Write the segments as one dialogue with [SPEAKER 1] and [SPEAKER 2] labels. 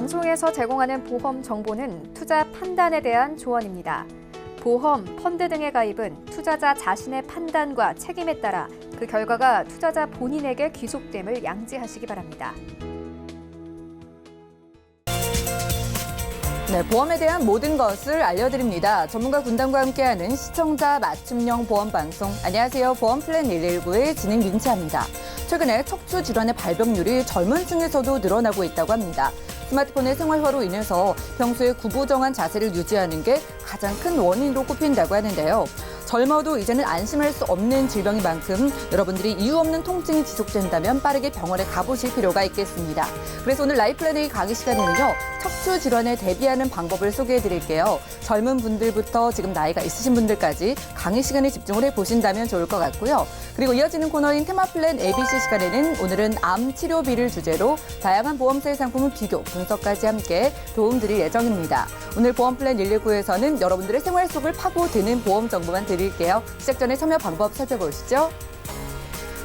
[SPEAKER 1] 방송에서 제공하는 보험 정보는 투자 판단에 대한 조언입니다. 보험, 펀드 등의 가입은 투자자 자신의 판단과 책임에 따라 그 결과가 투자자 본인에게 귀속됨을 양지하시기 바랍니다.
[SPEAKER 2] 네, 보험에 대한 모든 것을 알려드립니다. 전문가 군단과 함께하는 시청자 맞춤형 보험 방송. 안녕하세요. 보험플랜 119의 진행 민채합니다. 최근에 척추 질환의 발병률이 젊은 층에서도 늘어나고 있다고 합니다. 스마트폰의 생활화로 인해서 평소에 구부정한 자세를 유지하는 게 가장 큰 원인으로 꼽힌다고 하는데요. 젊어도 이제는 안심할 수 없는 질병인 만큼 여러분들이 이유 없는 통증이 지속된다면 빠르게 병원에 가보실 필요가 있겠습니다. 그래서 오늘 라이플랜 A 강의 시간에는요. 척추 질환에 대비하는 방법을 소개해드릴게요. 젊은 분들부터 지금 나이가 있으신 분들까지 강의 시간에 집중을 해보신다면 좋을 것 같고요. 그리고 이어지는 코너인 테마플랜 ABC 시간에는 오늘은 암 치료비를 주제로 다양한 보험사의 상품을 비교, 분석까지 함께 도움드릴 예정입니다. 오늘 보험플랜 119에서는 여러분들의 생활 속을 파고드는 보험 정보만 드릴게요. 시작 전에 참여 방법 살펴보시죠.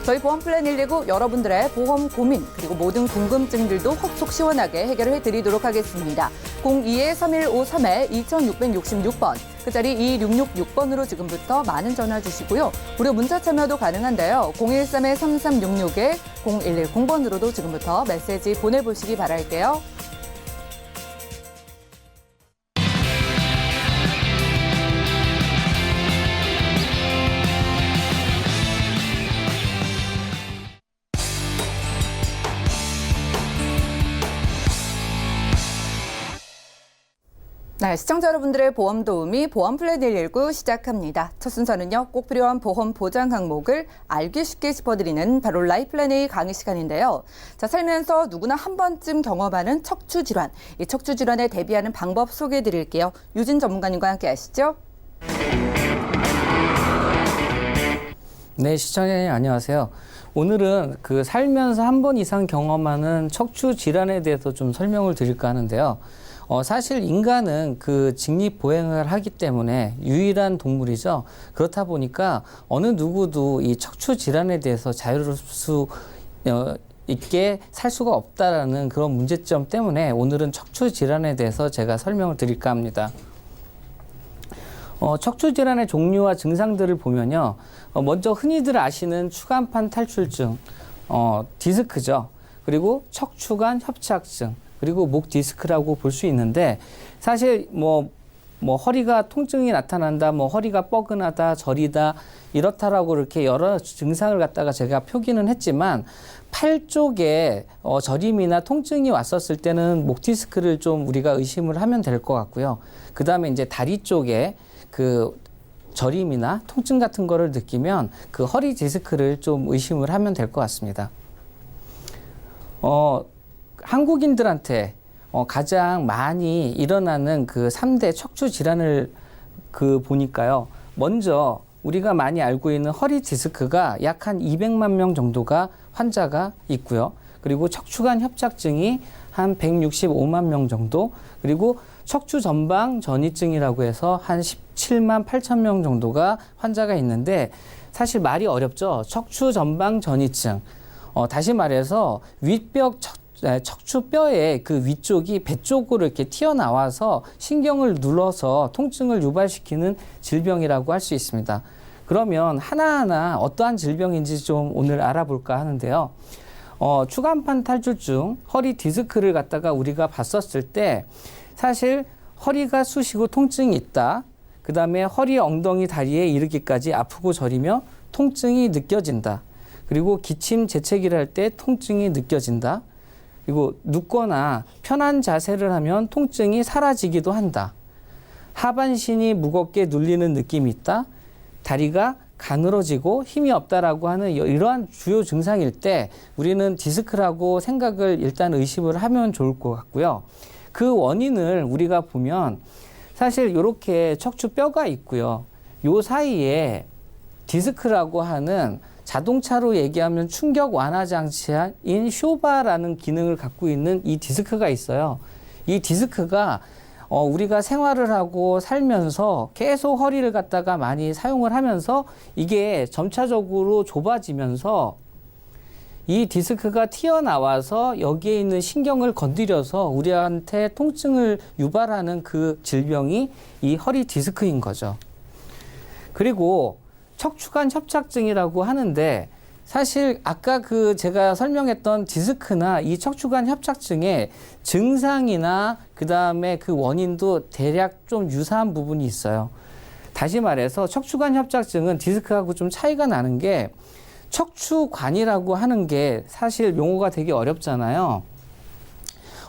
[SPEAKER 2] 저희 보험플랜 119 여러분들의 보험 고민 그리고 모든 궁금증들도 속 시원하게 해결을 해드리도록 하겠습니다. 02-3153-2666번 끝자리 2666번으로 지금부터 많은 전화 주시고요. 무료 문자 참여도 가능한데요. 013-3366-0110번으로도 지금부터 메시지 보내보시기 바랄게요. 네, 시청자 여러분들의 보험 도우미 보험플랜 119 시작합니다. 첫 순서는요. 꼭 필요한 보험 보장 항목을 알기 쉽게 짚어드리는 바로 라이플랜 A 강의 시간인데요. 자, 살면서 누구나 한 번쯤 경험하는 척추 질환, 이 척추 질환에 대비하는 방법 소개해드릴게요. 유진 전문가님과 함께 하시죠.
[SPEAKER 3] 네, 시청자님 안녕하세요. 오늘은 살면서 한 번 이상 경험하는 척추 질환에 대해서 좀 설명을 드릴까 하는데요. 사실 인간은 직립보행을 하기 때문에 유일한 동물이죠. 그렇다 보니까 어느 누구도 이 척추 질환에 대해서 자유로울 수 있게 살 수가 없다라는 그런 문제점 때문에 오늘은 척추 질환에 대해서 제가 설명을 드릴까 합니다. 척추 질환의 종류와 증상들을 보면요. 먼저 흔히들 아시는 추간판 탈출증, 디스크죠. 그리고 척추관 협착증, 그리고 목 디스크라고 볼 수 있는데 사실 허리가 통증이 나타난다, 허리가 뻐근하다, 저리다, 이렇다라고 이렇게 여러 증상을 갖다가 제가 표기는 했지만 팔 쪽에 저림이나 통증이 왔었을 때는 목 디스크를 좀 우리가 의심을 하면 될 것 같고요. 그 다음에 이제 다리 쪽에 저림이나 통증 같은 거를 느끼면 허리 디스크를 좀 의심을 하면 될 것 같습니다. 한국인들한테 가장 많이 일어나는 3대 척추 질환을 보니까요. 먼저 우리가 많이 알고 있는 허리 디스크가 약 한 200만 명 정도가 환자가 있고요. 그리고 척추관 협착증이 한 165만 명 정도, 그리고 척추 전방 전이증이라고 해서 한 17만 8천 명 정도가 환자가 있는데 사실 말이 어렵죠. 척추 전방 전이증. 다시 말해서 윗벽 척추뼈의 위쪽이 배 쪽으로 이렇게 튀어나와서 신경을 눌러서 통증을 유발시키는 질병이라고 할 수 있습니다. 그러면 하나하나 어떠한 질병인지 좀 오늘 알아볼까 하는데요. 추간판 탈출증, 허리 디스크를 갖다가 우리가 봤었을 때 사실 허리가 쑤시고 통증이 있다. 그 다음에 허리, 엉덩이, 다리에 이르기까지 아프고 저리며 통증이 느껴진다. 그리고 기침, 재채기를 할 때 통증이 느껴진다. 그리고 눕거나 편한 자세를 하면 통증이 사라지기도 한다. 하반신이 무겁게 눌리는 느낌이 있다. 다리가 가늘어지고 힘이 없다라고 하는 이러한 주요 증상일 때 우리는 디스크라고 생각을 일단 의심을 하면 좋을 것 같고요. 그 원인을 우리가 보면 사실 이렇게 척추뼈가 있고요. 요 사이에 디스크라고 하는 자동차로 얘기하면 충격 완화 장치인 쇼바라는 기능을 갖고 있는 이 디스크가 있어요. 이 디스크가 우리가 생활을 하고 살면서 계속 허리를 갖다가 많이 사용을 하면서 이게 점차적으로 좁아지면서 이 디스크가 튀어나와서 여기에 있는 신경을 건드려서 우리한테 통증을 유발하는 그 질병이 이 허리 디스크인 거죠. 그리고 척추관 협착증이라고 하는데 사실 아까 그 제가 설명했던 디스크나 이 척추관 협착증의 증상이나 그 다음에 그 원인도 대략 좀 유사한 부분이 있어요. 다시 말해서 척추관 협착증은 디스크하고 좀 차이가 나는 게 척추관이라고 하는 게 사실 용어가 되게 어렵잖아요.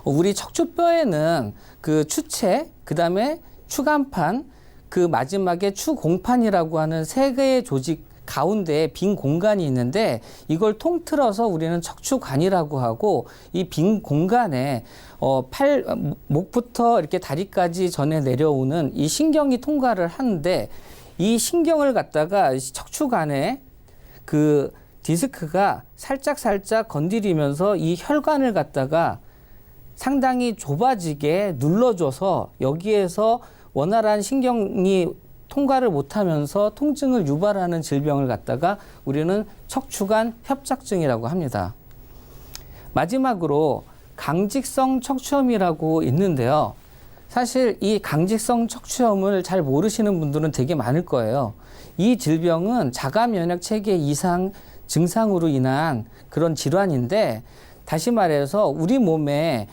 [SPEAKER 3] 우리 척추뼈에는 그 추체, 그 다음에 추간판, 그 마지막에 추공판이라고 하는 세 개의 조직 가운데에 빈 공간이 있는데 이걸 통틀어서 우리는 척추관이라고 하고 이 빈 공간에 목부터 이렇게 다리까지 전해 내려오는 이 신경이 통과를 하는데 이 신경을 갖다가 척추관에 그 디스크가 살짝 건드리면서 이 혈관을 갖다가 상당히 좁아지게 눌러줘서 여기에서 원활한 신경이 통과를 못하면서 통증을 유발하는 질병을 갖다가 우리는 척추관 협착증이라고 합니다. 마지막으로 강직성 척추염이라고 있는데요. 사실 이 강직성 척추염을 잘 모르시는 분들은 되게 많을 거예요. 이 질병은 자가 면역 체계 이상 증상으로 인한 그런 질환인데 다시 말해서 우리 몸에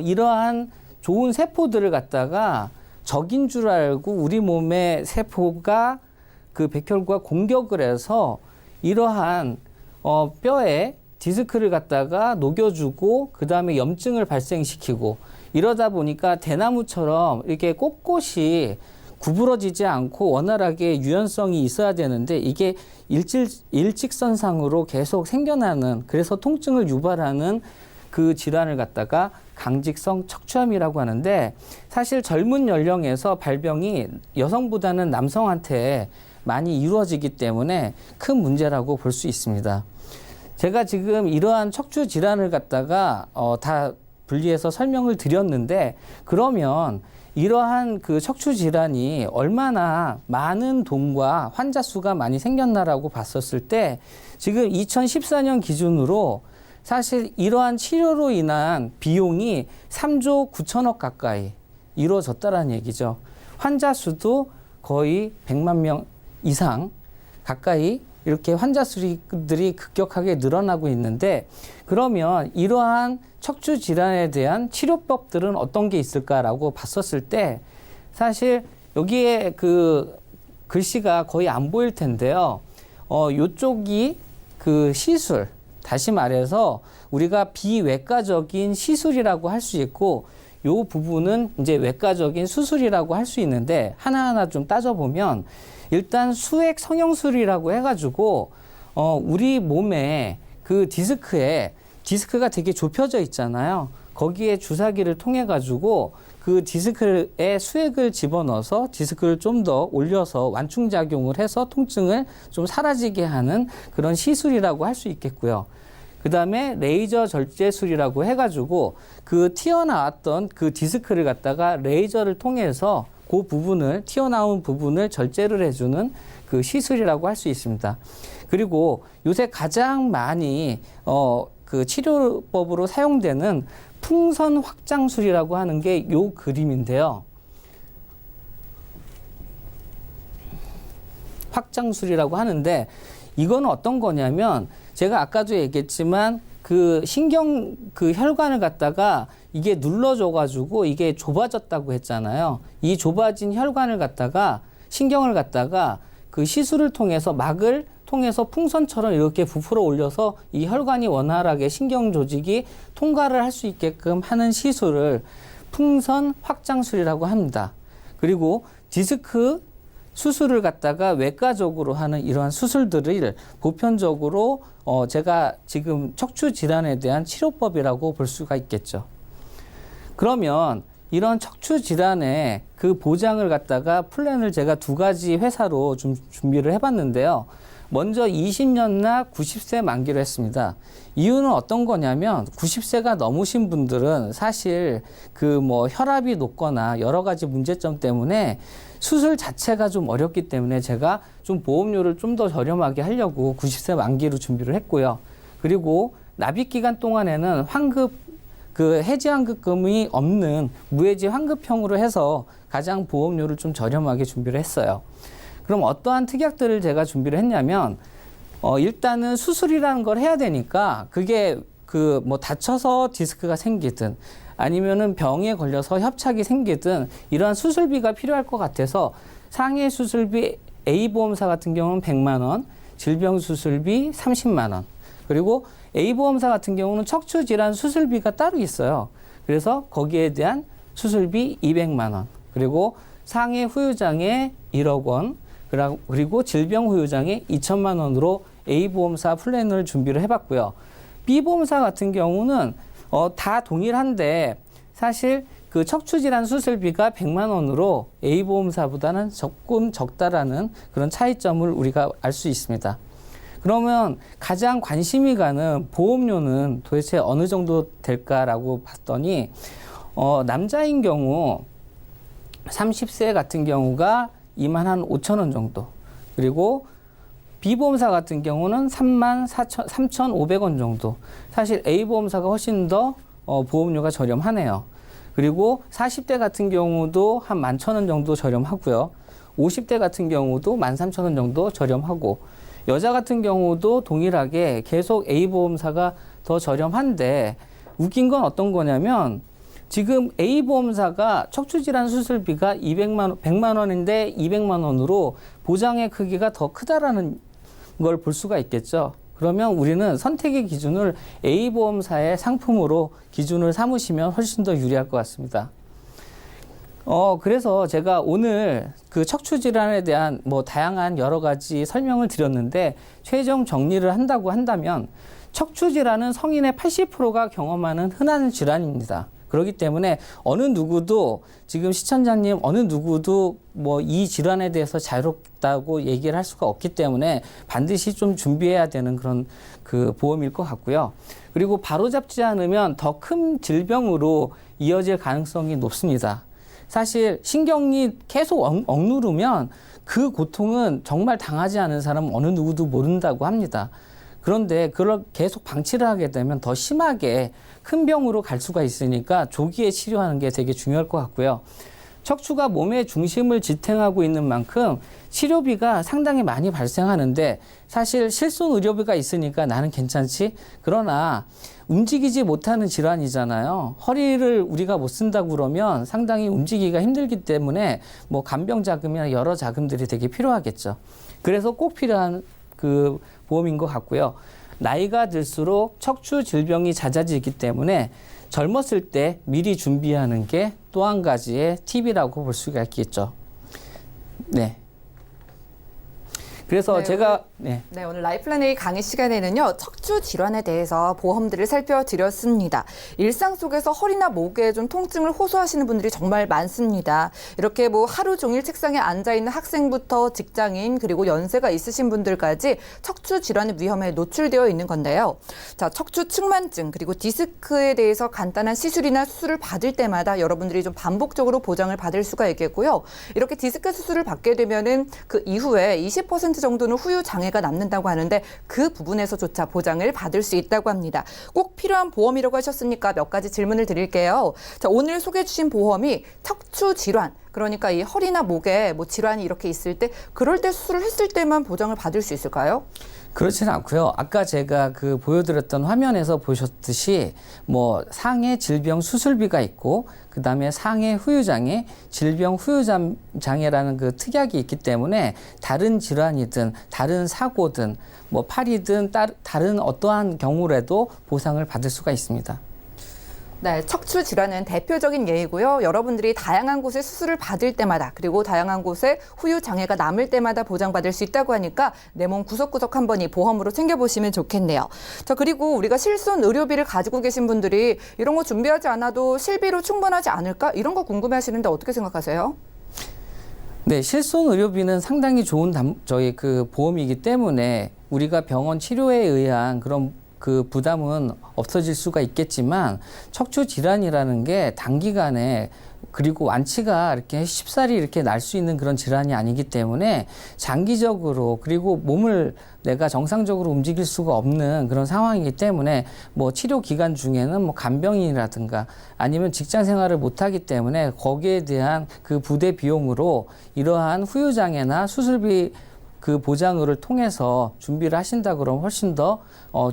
[SPEAKER 3] 이러한 좋은 세포들을 갖다가 적인 줄 알고 우리 몸의 세포가 그 백혈구가 공격을 해서 이러한 뼈에 디스크를 갖다가 녹여주고 그 다음에 염증을 발생시키고 이러다 보니까 대나무처럼 이렇게 꼿꼿이 구부러지지 않고 원활하게 유연성이 있어야 되는데 이게 일직선상으로 계속 생겨나는 그래서 통증을 유발하는 그 질환을 갖다가 강직성 척추염이라고 하는데 사실 젊은 연령에서 발병이 여성보다는 남성한테 많이 이루어지기 때문에 큰 문제라고 볼 수 있습니다. 제가 지금 이러한 척추 질환을 갖다가 다 분리해서 설명을 드렸는데 그러면 이러한 그 척추 질환이 얼마나 많은 돈과 환자 수가 많이 생겼나라고 봤었을 때 지금 2014년 기준으로 사실 이러한 치료로 인한 비용이 3조 9천억 가까이 이루어졌다라는 얘기죠. 환자 수도 거의 100만 명 이상 가까이 이렇게 환자 수들이 급격하게 늘어나고 있는데 그러면 이러한 척추 질환에 대한 치료법들은 어떤 게 있을까라고 봤었을 때 사실 여기에 그 글씨가 거의 안 보일 텐데요. 요쪽이 그 시술, 다시 말해서 우리가 비외과적인 시술이라고 할 수 있고 요 부분은 이제 외과적인 수술이라고 할 수 있는데 하나하나 좀 따져보면 일단 수액 성형술이라고 해가지고 우리 몸에 그 디스크가 되게 좁혀져 있잖아요. 거기에 주사기를 통해 가지고 그 디스크에 수액을 집어넣어서 디스크를 좀 더 올려서 완충작용을 해서 통증을 좀 사라지게 하는 그런 시술이라고 할 수 있겠고요. 그 다음에 레이저 절제술이라고 해가지고 그 튀어나왔던 그 디스크를 갖다가 레이저를 통해서 그 부분을 튀어나온 부분을 절제를 해주는 그 시술이라고 할 수 있습니다. 그리고 요새 가장 많이 그 치료법으로 사용되는 풍선 확장술이라고 하는 게 요 그림인데요. 확장술이라고 하는데 이거는 어떤 거냐면 제가 아까도 얘기했지만 그 신경 그 혈관을 갖다가 이게 눌러줘 가지고 이게 좁아졌다고 했잖아요. 이 좁아진 혈관을 갖다가 신경을 갖다가 그 시술을 통해서 막을 통해서 풍선처럼 이렇게 부풀어 올려서 이 혈관이 원활하게 신경 조직이 통과를 할 수 있게끔 하는 시술을 풍선 확장술이라고 합니다. 그리고 디스크 수술을 갖다가 외과적으로 하는 이러한 수술들을 보편적으로 제가 지금 척추 질환에 대한 치료법이라고 볼 수가 있겠죠. 그러면 이런 척추 질환의 그 보장을 갖다가 플랜을 제가 두 가지 회사로 좀 준비를 해봤는데요. 먼저 20년나 90세 만기로 했습니다. 이유는 어떤 거냐면 90세가 넘으신 분들은 사실 그 뭐 혈압이 높거나 여러 가지 문제점 때문에 수술 자체가 좀 어렵기 때문에 제가 좀 보험료를 좀 더 저렴하게 하려고 90세 만기로 준비를 했고요. 그리고 납입 기간 동안에는 환급 그 해지 환급금이 없는 무해지 환급형으로 해서 가장 보험료를 좀 저렴하게 준비를 했어요. 그럼 어떠한 특약들을 제가 준비를 했냐면 일단은 수술이라는 걸 해야 되니까 그게 그 뭐 다쳐서 디스크가 생기든 아니면은 병에 걸려서 협착이 생기든 이러한 수술비가 필요할 것 같아서 상해 수술비 A보험사 같은 경우는 100만 원, 질병 수술비 30만 원. 그리고 A보험사 같은 경우는 척추 질환 수술비가 따로 있어요. 그래서 거기에 대한 수술비 200만 원. 그리고 상해 후유장애 1억 원. 그리고 질병 후유장애 2천만 원으로 A보험사 플랜을 준비를 해봤고요. B보험사 같은 경우는 다 동일한데 사실 그 척추질환 수술비가 100만 원으로 A보험사보다는 조금 적다라는 그런 차이점을 우리가 알 수 있습니다. 그러면 가장 관심이 가는 보험료는 도대체 어느 정도 될까라고 봤더니 남자인 경우 30세 같은 경우가 2만 한 5천 원 정도. 그리고 B보험사 같은 경우는 3만 3,500원 정도. 사실 A보험사가 훨씬 더 보험료가 저렴하네요. 그리고 40대 같은 경우도 한 11,000원 정도 저렴하고요. 50대 같은 경우도 13,000원 정도 저렴하고 여자 같은 경우도 동일하게 계속 A보험사가 더 저렴한데 웃긴 건 어떤 거냐면 지금 A보험사가 척추질환 수술비가 100만 원인데 200만 원으로 보장의 크기가 더 크다라는 걸 볼 수가 있겠죠. 그러면 우리는 선택의 기준을 A보험사의 상품으로 기준을 삼으시면 훨씬 더 유리할 것 같습니다. 그래서 제가 오늘 그 척추질환에 대한 뭐 다양한 여러 가지 설명을 드렸는데 최종 정리를 한다고 한다면 척추질환은 성인의 80%가 경험하는 흔한 질환입니다. 그렇기 때문에 어느 누구도 지금 시청자님 어느 누구도 뭐 이 질환에 대해서 자유롭다고 얘기를 할 수가 없기 때문에 반드시 좀 준비해야 되는 그런 그 보험일 것 같고요. 그리고 바로잡지 않으면 더 큰 질병으로 이어질 가능성이 높습니다. 사실 신경이 계속 억누르면 그 고통은 정말 당하지 않은 사람은 어느 누구도 모른다고 합니다. 그런데 그걸 계속 방치를 하게 되면 더 심하게 큰 병으로 갈 수가 있으니까 조기에 치료하는 게 되게 중요할 것 같고요. 척추가 몸의 중심을 지탱하고 있는 만큼 치료비가 상당히 많이 발생하는데 사실 실손 의료비가 있으니까 나는 괜찮지? 그러나 움직이지 못하는 질환이잖아요. 허리를 우리가 못 쓴다고 그러면 상당히 움직이기가 힘들기 때문에 뭐 간병 자금이나 여러 자금들이 되게 필요하겠죠. 그래서 꼭 필요한 그 보험인 것 같고요. 나이가 들수록 척추 질병이 잦아지기 때문에 젊었을 때 미리 준비하는 게 또 한 가지의 팁이라고 볼 수가 있겠죠. 네. 그래서
[SPEAKER 2] 네,
[SPEAKER 3] 제가
[SPEAKER 2] 오늘 라이플랜 A 강의 시간에는요, 척추 질환에 대해서 보험들을 살펴드렸습니다. 일상 속에서 허리나 목에 좀 통증을 호소하시는 분들이 정말 많습니다. 이렇게 뭐 하루 종일 책상에 앉아 있는 학생부터 직장인 그리고 연세가 있으신 분들까지 척추 질환의 위험에 노출되어 있는 건데요. 자, 척추 측만증 그리고 디스크에 대해서 간단한 시술이나 수술을 받을 때마다 여러분들이 좀 반복적으로 보장을 받을 수가 있겠고요. 이렇게 디스크 수술을 받게 되면은 그 이후에 20% 정도는 후유 장애가 남는다고 하는데 그 부분에서조차 보장을 받을 수 있다고 합니다. 꼭 필요한 보험이라고 하셨으니까 몇 가지 질문을 드릴게요. 자, 오늘 소개해 주신 보험이 척추 질환, 그러니까 이 허리나 목에 뭐 질환이 이렇게 있을 때 그럴 때 수술을 했을 때만 보장을 받을 수 있을까요?
[SPEAKER 3] 그렇지는 않고요. 아까 제가 그 보여드렸던 화면에서 보셨듯이 뭐 상해 질병 수술비가 있고 그다음에 상해 후유장애, 질병 후유장애라는 그 특약이 있기 때문에 다른 질환이든 다른 사고든 뭐 팔이든 다른 어떠한 경우라도 보상을 받을 수가 있습니다.
[SPEAKER 2] 네, 척추 질환은 대표적인 예이고요. 여러분들이 다양한 곳에 수술을 받을 때마다 그리고 다양한 곳에 후유 장애가 남을 때마다 보장받을 수 있다고 하니까 내 몸 구석구석 한번 이 보험으로 챙겨보시면 좋겠네요. 자, 그리고 우리가 실손 의료비를 가지고 계신 분들이 이런 거 준비하지 않아도 실비로 충분하지 않을까? 이런 거 궁금해하시는데 어떻게 생각하세요?
[SPEAKER 3] 네, 실손 의료비는 상당히 좋은 저희 그 보험이기 때문에 우리가 병원 치료에 의한 그런 그 부담은 없어질 수가 있겠지만 척추 질환이라는 게 단기간에 그리고 완치가 이렇게 쉽사리 이렇게 날 수 있는 그런 질환이 아니기 때문에 장기적으로 그리고 몸을 내가 정상적으로 움직일 수가 없는 그런 상황이기 때문에 뭐 치료 기간 중에는 뭐 간병인이라든가 아니면 직장 생활을 못하기 때문에 거기에 대한 그 부대 비용으로 이러한 후유장애나 수술비 그 보장을 통해서 준비를 하신다 그러면 훨씬 더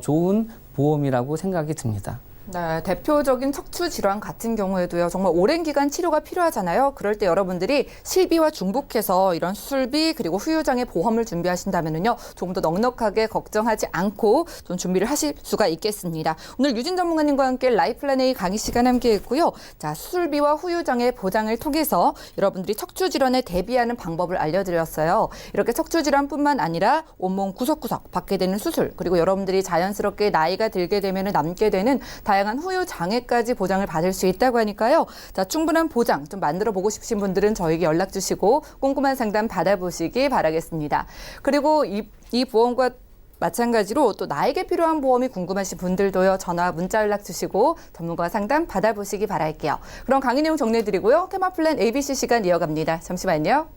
[SPEAKER 3] 좋은 보험이라고 생각이 듭니다.
[SPEAKER 2] 네, 대표적인 척추 질환 같은 경우에도요, 정말 오랜 기간 치료가 필요하잖아요. 그럴 때 여러분들이 실비와 중복해서 이런 수술비 그리고 후유장애 보험을 준비하신다면요, 조금 더 넉넉하게 걱정하지 않고 좀 준비를 하실 수가 있겠습니다. 오늘 유진 전문가님과 함께 라이플랜 A 강의 시간 함께했고요. 자, 수술비와 후유장애 보장을 통해서 여러분들이 척추 질환에 대비하는 방법을 알려드렸어요. 이렇게 척추 질환뿐만 아니라 온몸 구석구석 받게 되는 수술, 그리고 여러분들이 자연스럽게 나이가 들게 되면 남게 되는 다양한 후유 장애까지 보장을 받을 수 있다고 하니까요. 자, 충분한 보장 좀 만들어 보고 싶으신 분들은 저에게 연락 주시고 꼼꼼한 상담 받아보시기 바라겠습니다. 그리고 이 보험과 마찬가지로 또 나에게 필요한 보험이 궁금하신 분들도요. 전화, 문자 연락 주시고 전문가 상담 받아보시기 바랄게요. 그럼 강의 내용 정리해드리고요. 테마플랜 ABC 시간 이어갑니다. 잠시만요.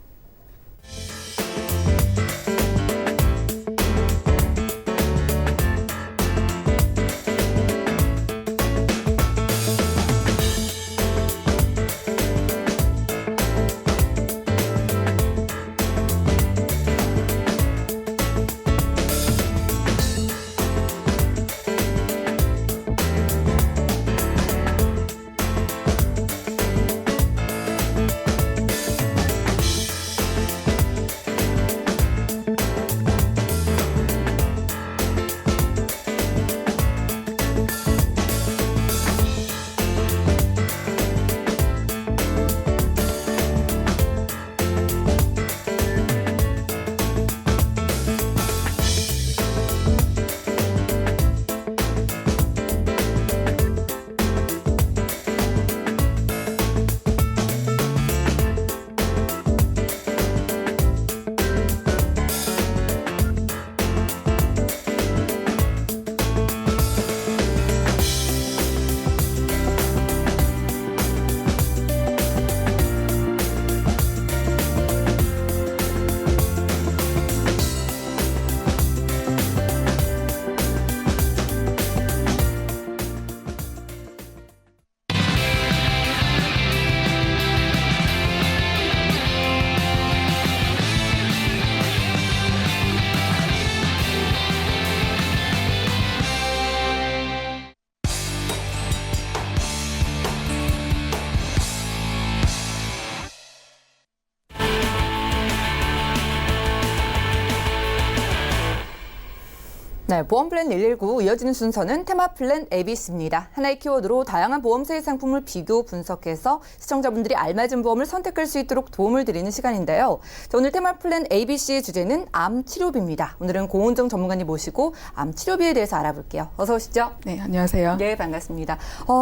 [SPEAKER 2] 네, 보험플랜 119 이어지는 순서는 테마플랜 ABC입니다. 하나의 키워드로 다양한 보험사의 상품을 비교 분석해서 시청자분들이 알맞은 보험을 선택할 수 있도록 도움을 드리는 시간인데요. 자, 오늘 테마플랜 ABC의 주제는 암 치료비입니다. 오늘은 고은정 전문가님 모시고 암 치료비에 대해서 알아볼게요. 어서 오시죠.
[SPEAKER 4] 네, 안녕하세요.
[SPEAKER 2] 네, 반갑습니다.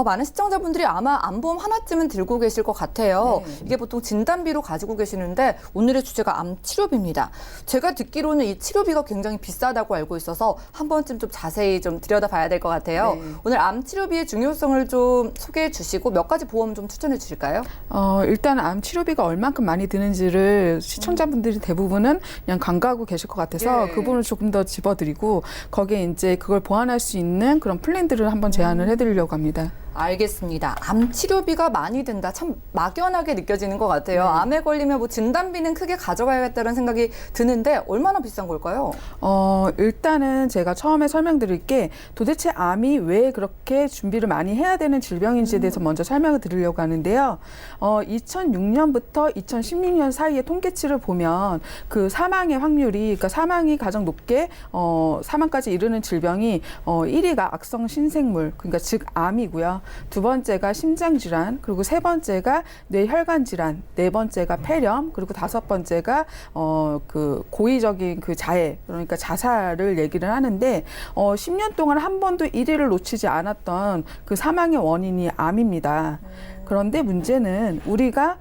[SPEAKER 2] 많은 시청자분들이 아마 암보험 하나쯤은 들고 계실 것 같아요.
[SPEAKER 4] 네.
[SPEAKER 2] 이게 보통 진단비로 가지고 계시는데 오늘의 주제가 암 치료비입니다. 제가 듣기로는 이 치료비가 굉장히 비싸다고 알고 있어서 한 번쯤 좀 자세히 좀 들여다봐야 될 것 같아요.
[SPEAKER 4] 네.
[SPEAKER 2] 오늘 암 치료비의 중요성을 좀 소개해 주시고 몇 가지 보험 좀 추천해 주실까요?
[SPEAKER 4] 일단 암 치료비가 얼만큼 많이 드는지를 시청자분들이 대부분은 그냥 간과하고 계실 것 같아서
[SPEAKER 2] 예.
[SPEAKER 4] 그 부분을 조금 더 집어드리고 거기에 이제 그걸 보완할 수 있는 그런 플랜들을 한번 제안을 해드리려고 합니다.
[SPEAKER 2] 알겠습니다. 암 치료비가 많이 든다. 참 막연하게 느껴지는 것 같아요.
[SPEAKER 4] 네.
[SPEAKER 2] 암에 걸리면 뭐 진단비는 크게 가져가야겠다는 생각이 드는데 얼마나 비싼 걸까요?
[SPEAKER 4] 일단은 제가 처음에 설명드릴게 도대체 암이 왜 그렇게 준비를 많이 해야 되는 질병인지에 대해서 먼저 설명을 드리려고 하는데요. 2006년부터 2016년 사이의 통계치를 보면 그 사망의 확률이, 그러니까 사망이 가장 높게 사망까지 이르는 질병이 1위가 악성 신생물, 그러니까 즉 암이고요. 두 번째가 심장질환, 그리고 세 번째가 뇌혈관 질환, 네 번째가 폐렴, 그리고 다섯 번째가 그 고의적인 그 자해, 그러니까 자살을 얘기를 하는데 10년 동안 한 번도 1위를 놓치지 않았던 그 사망의 원인이 암입니다. 그런데 문제는 우리가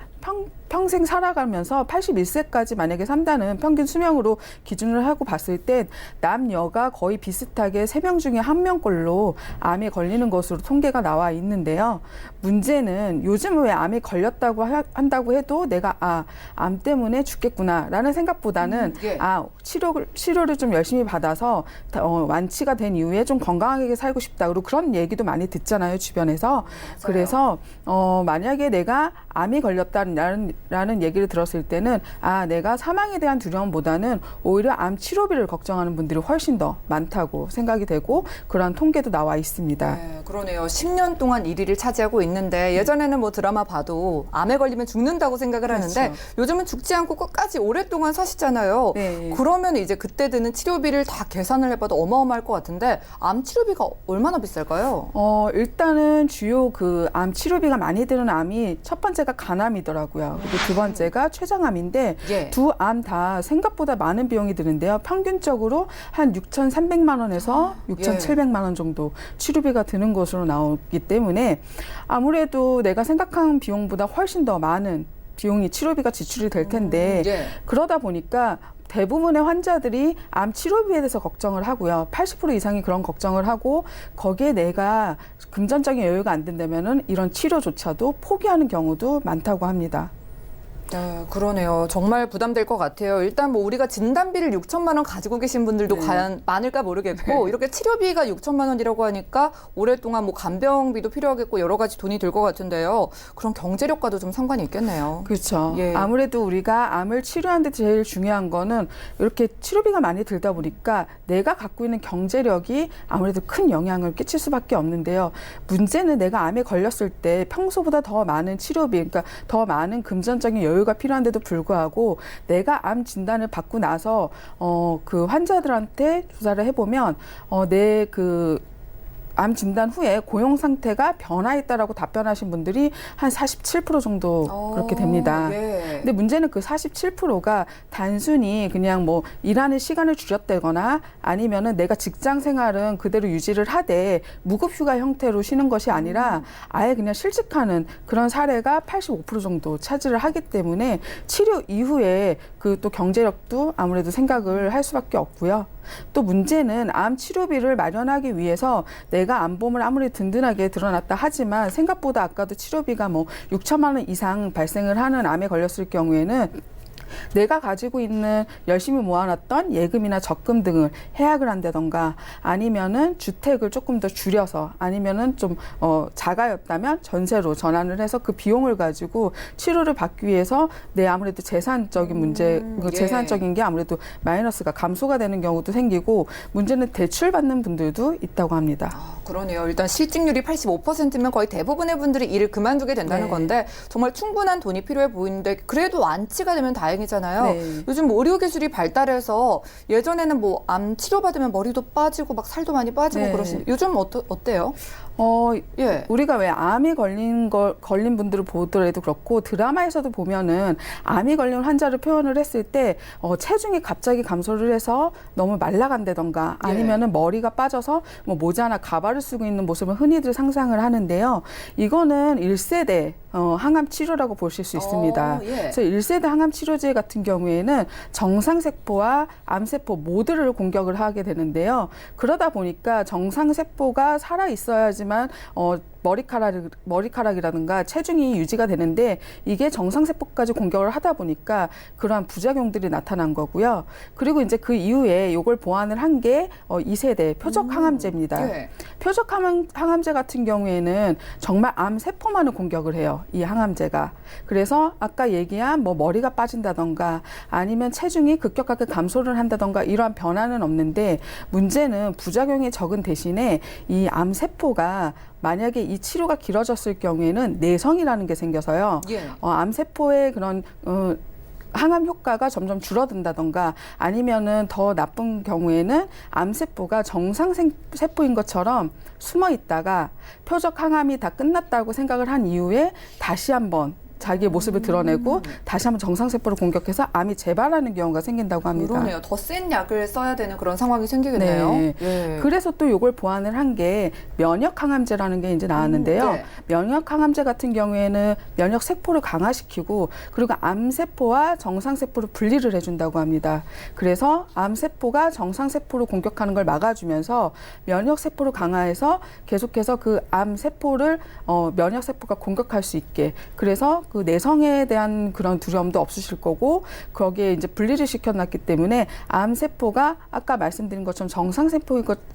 [SPEAKER 4] 평생 살아가면서 81세까지 만약에 산다는 평균 수명으로 기준을 하고 봤을 때 남녀가 거의 비슷하게 3명 중에 1명꼴로 암에 걸리는 것으로 통계가 나와 있는데요. 문제는 요즘 왜 암에 걸렸다고 한다고 해도 내가 암 때문에 죽겠구나라는 생각보다는
[SPEAKER 2] 예.
[SPEAKER 4] 치료를 좀 열심히 받아서 완치가 된 이후에 좀 건강하게 살고 싶다. 그리고 그런 얘기도 많이 듣잖아요, 주변에서. 그래서 만약에 내가 암이 걸렸다라는 얘기를 들었을 때는 내가 사망에 대한 두려움보다는 오히려 암 치료비를 걱정하는 분들이 훨씬 더 많다고 생각이 되고 그러한 통계도 나와 있습니다.
[SPEAKER 2] 네, 그러네요. 10년 동안 1위를 차지하고 있는데 예전에는 뭐 드라마 봐도 암에 걸리면 죽는다고 생각을 하는데
[SPEAKER 4] 그렇죠.
[SPEAKER 2] 요즘은 죽지 않고 끝까지 오랫동안 사시잖아요.
[SPEAKER 4] 네.
[SPEAKER 2] 그러면 이제 그때 드는 치료비를 다 계산을 해봐도 어마어마할 것 같은데 암 치료비가 얼마나 비쌀까요?
[SPEAKER 4] 일단은 주요 그 암 치료비가 많이 드는 암이 첫 번째가 간암이더라고요. 그리고 두 번째가 췌장암인데
[SPEAKER 2] 예.
[SPEAKER 4] 두 암 다 생각보다 많은 비용이 드는데요. 평균적으로 한 6,300만 원에서 6,700만 원 정도 치료비가 드는 것으로 나오기 때문에 아무래도 내가 생각한 비용보다 훨씬 더 많은 비용이 치료비가 지출이 될 텐데
[SPEAKER 2] 예.
[SPEAKER 4] 그러다 보니까 대부분의 환자들이 암 치료비에 대해서 걱정을 하고요. 80% 이상이 그런 걱정을 하고 거기에 내가 금전적인 여유가 안 된다면은 이런 치료조차도 포기하는 경우도 많다고 합니다.
[SPEAKER 2] 네, 그러네요. 정말 부담될 것 같아요. 일단 뭐 우리가 진단비를 6천만 원 가지고 계신 분들도
[SPEAKER 4] 네.
[SPEAKER 2] 과연 많을까 모르겠고 이렇게 치료비가 6천만 원이라고 하니까 오랫동안 뭐 간병비도 필요하겠고 여러 가지 돈이 들 것 같은데요. 그런 경제력과도 좀 상관이 있겠네요.
[SPEAKER 4] 그렇죠.
[SPEAKER 2] 예.
[SPEAKER 4] 아무래도 우리가 암을 치료하는데 제일 중요한 거는 이렇게 치료비가 많이 들다 보니까 내가 갖고 있는 경제력이 아무래도 큰 영향을 끼칠 수밖에 없는데요. 문제는 내가 암에 걸렸을 때 평소보다 더 많은 치료비, 그러니까 더 많은 금전적인 여유가 필요한데도 불구하고 내가 암 진단을 받고 나서 그 환자들한테 조사를 해보면 내 그 암 진단 후에 고용 상태가 변화했다라고 답변하신 분들이 한 47% 정도 그렇게 됩니다.
[SPEAKER 2] 예.
[SPEAKER 4] 근데 문제는 그 47%가 단순히 그냥 뭐 일하는 시간을 줄였다거나 아니면은 내가 직장 생활은 그대로 유지를 하되 무급휴가 형태로 쉬는 것이 아니라 아예 그냥 실직하는 그런 사례가 85% 정도 차지를 하기 때문에 치료 이후에 그 또 경제력도 아무래도 생각을 할 수밖에 없고요. 또 문제는 암 치료비를 마련하기 위해서 내가 암보험을 아무리 든든하게 들어놨다 하지만 생각보다 아까도 치료비가 뭐 6천만 원 이상 발생을 하는 암에 걸렸을 경우에는 내가 가지고 있는 열심히 모아놨던 예금이나 적금 등을 해약을 한다던가 아니면은 주택을 조금 더 줄여서 아니면은 좀 자가였다면 전세로 전환을 해서 그 비용을 가지고 치료를 받기 위해서 내 아무래도 재산적인 문제,
[SPEAKER 2] 예.
[SPEAKER 4] 재산적인 게 아무래도 마이너스가 감소가 되는 경우도 생기고 문제는 대출받는 분들도 있다고 합니다.
[SPEAKER 2] 그러네요. 일단 실직률이 85%면 거의 대부분의 분들이 일을 그만두게 된다는
[SPEAKER 4] 네.
[SPEAKER 2] 건데 정말 충분한 돈이 필요해 보이는데 그래도 완치가 되면 다행이잖아요.
[SPEAKER 4] 네.
[SPEAKER 2] 요즘 의료 기술이 발달해서 예전에는 뭐 암 치료받으면 머리도 빠지고 막 살도 많이 빠지고
[SPEAKER 4] 네.
[SPEAKER 2] 그러시는데 요즘 어때요? 예.
[SPEAKER 4] 우리가 왜 암이 걸린 분들을 보더라도 그렇고 드라마에서도 보면은 암이 걸린 환자를 표현을 했을 때 체중이 갑자기 감소를 해서 너무 말라간다던가 아니면은 머리가 빠져서 뭐 모자나 가발을 쓰고 있는 모습을 흔히들 상상을 하는데요. 이거는 1세대 항암 치료라고 보실 수 있습니다.
[SPEAKER 2] 예.
[SPEAKER 4] 그래서 1세대 항암 치료제 같은 경우에는 정상세포와 암세포 모두를 공격을 하게 되는데요. 그러다 보니까 정상세포가 살아 있어야지만 머리카락이라든가 체중이 유지가 되는데 이게 정상세포까지 공격을 하다 보니까 그러한 부작용들이 나타난 거고요. 그리고 이제 그 이후에 이걸 보완을 한 게 2세대 표적 항암제입니다.
[SPEAKER 2] 예.
[SPEAKER 4] 표적 항암제 같은 경우에는 정말 암세포만을 공격을 해요. 이 항암제가. 그래서 아까 얘기한 뭐 머리가 빠진다던가 아니면 체중이 급격하게 감소를 한다던가 이러한 변화는 없는데 문제는 부작용이 적은 대신에 이 암세포가 만약에 이 치료가 길어졌을 경우에는 내성이라는 게 생겨서요.
[SPEAKER 2] 예.
[SPEAKER 4] 암세포의 그런 항암 효과가 점점 줄어든다던가 아니면은 더 나쁜 경우에는 암세포가 정상세포인 것처럼 숨어 있다가 표적 항암이 다 끝났다고 생각을 한 이후에 다시 한번 자기의 모습을 드러내고 다시 한번 정상세포를 공격해서 암이 재발하는 경우가 생긴다고 합니다.
[SPEAKER 2] 그러네요. 더 센 약을 써야 되는 그런 상황이 생기겠네요.
[SPEAKER 4] 네.
[SPEAKER 2] 예.
[SPEAKER 4] 그래서 또 이걸 보완을 한 게 면역항암제라는 게 이제 나왔는데요.
[SPEAKER 2] 네.
[SPEAKER 4] 면역항암제 같은 경우에는 면역세포를 강화시키고 그리고 암세포와 정상세포를 분리를 해준다고 합니다. 그래서 암세포가 정상세포를 공격하는 걸 막아주면서 면역세포를 강화해서 계속해서 그 암세포를 면역세포가 공격할 수 있게 그래서 그 내성에 대한 그런 두려움도 없으실 거고 거기에 이제 분리를 시켜놨기 때문에 암세포가 아까 말씀드린 것처럼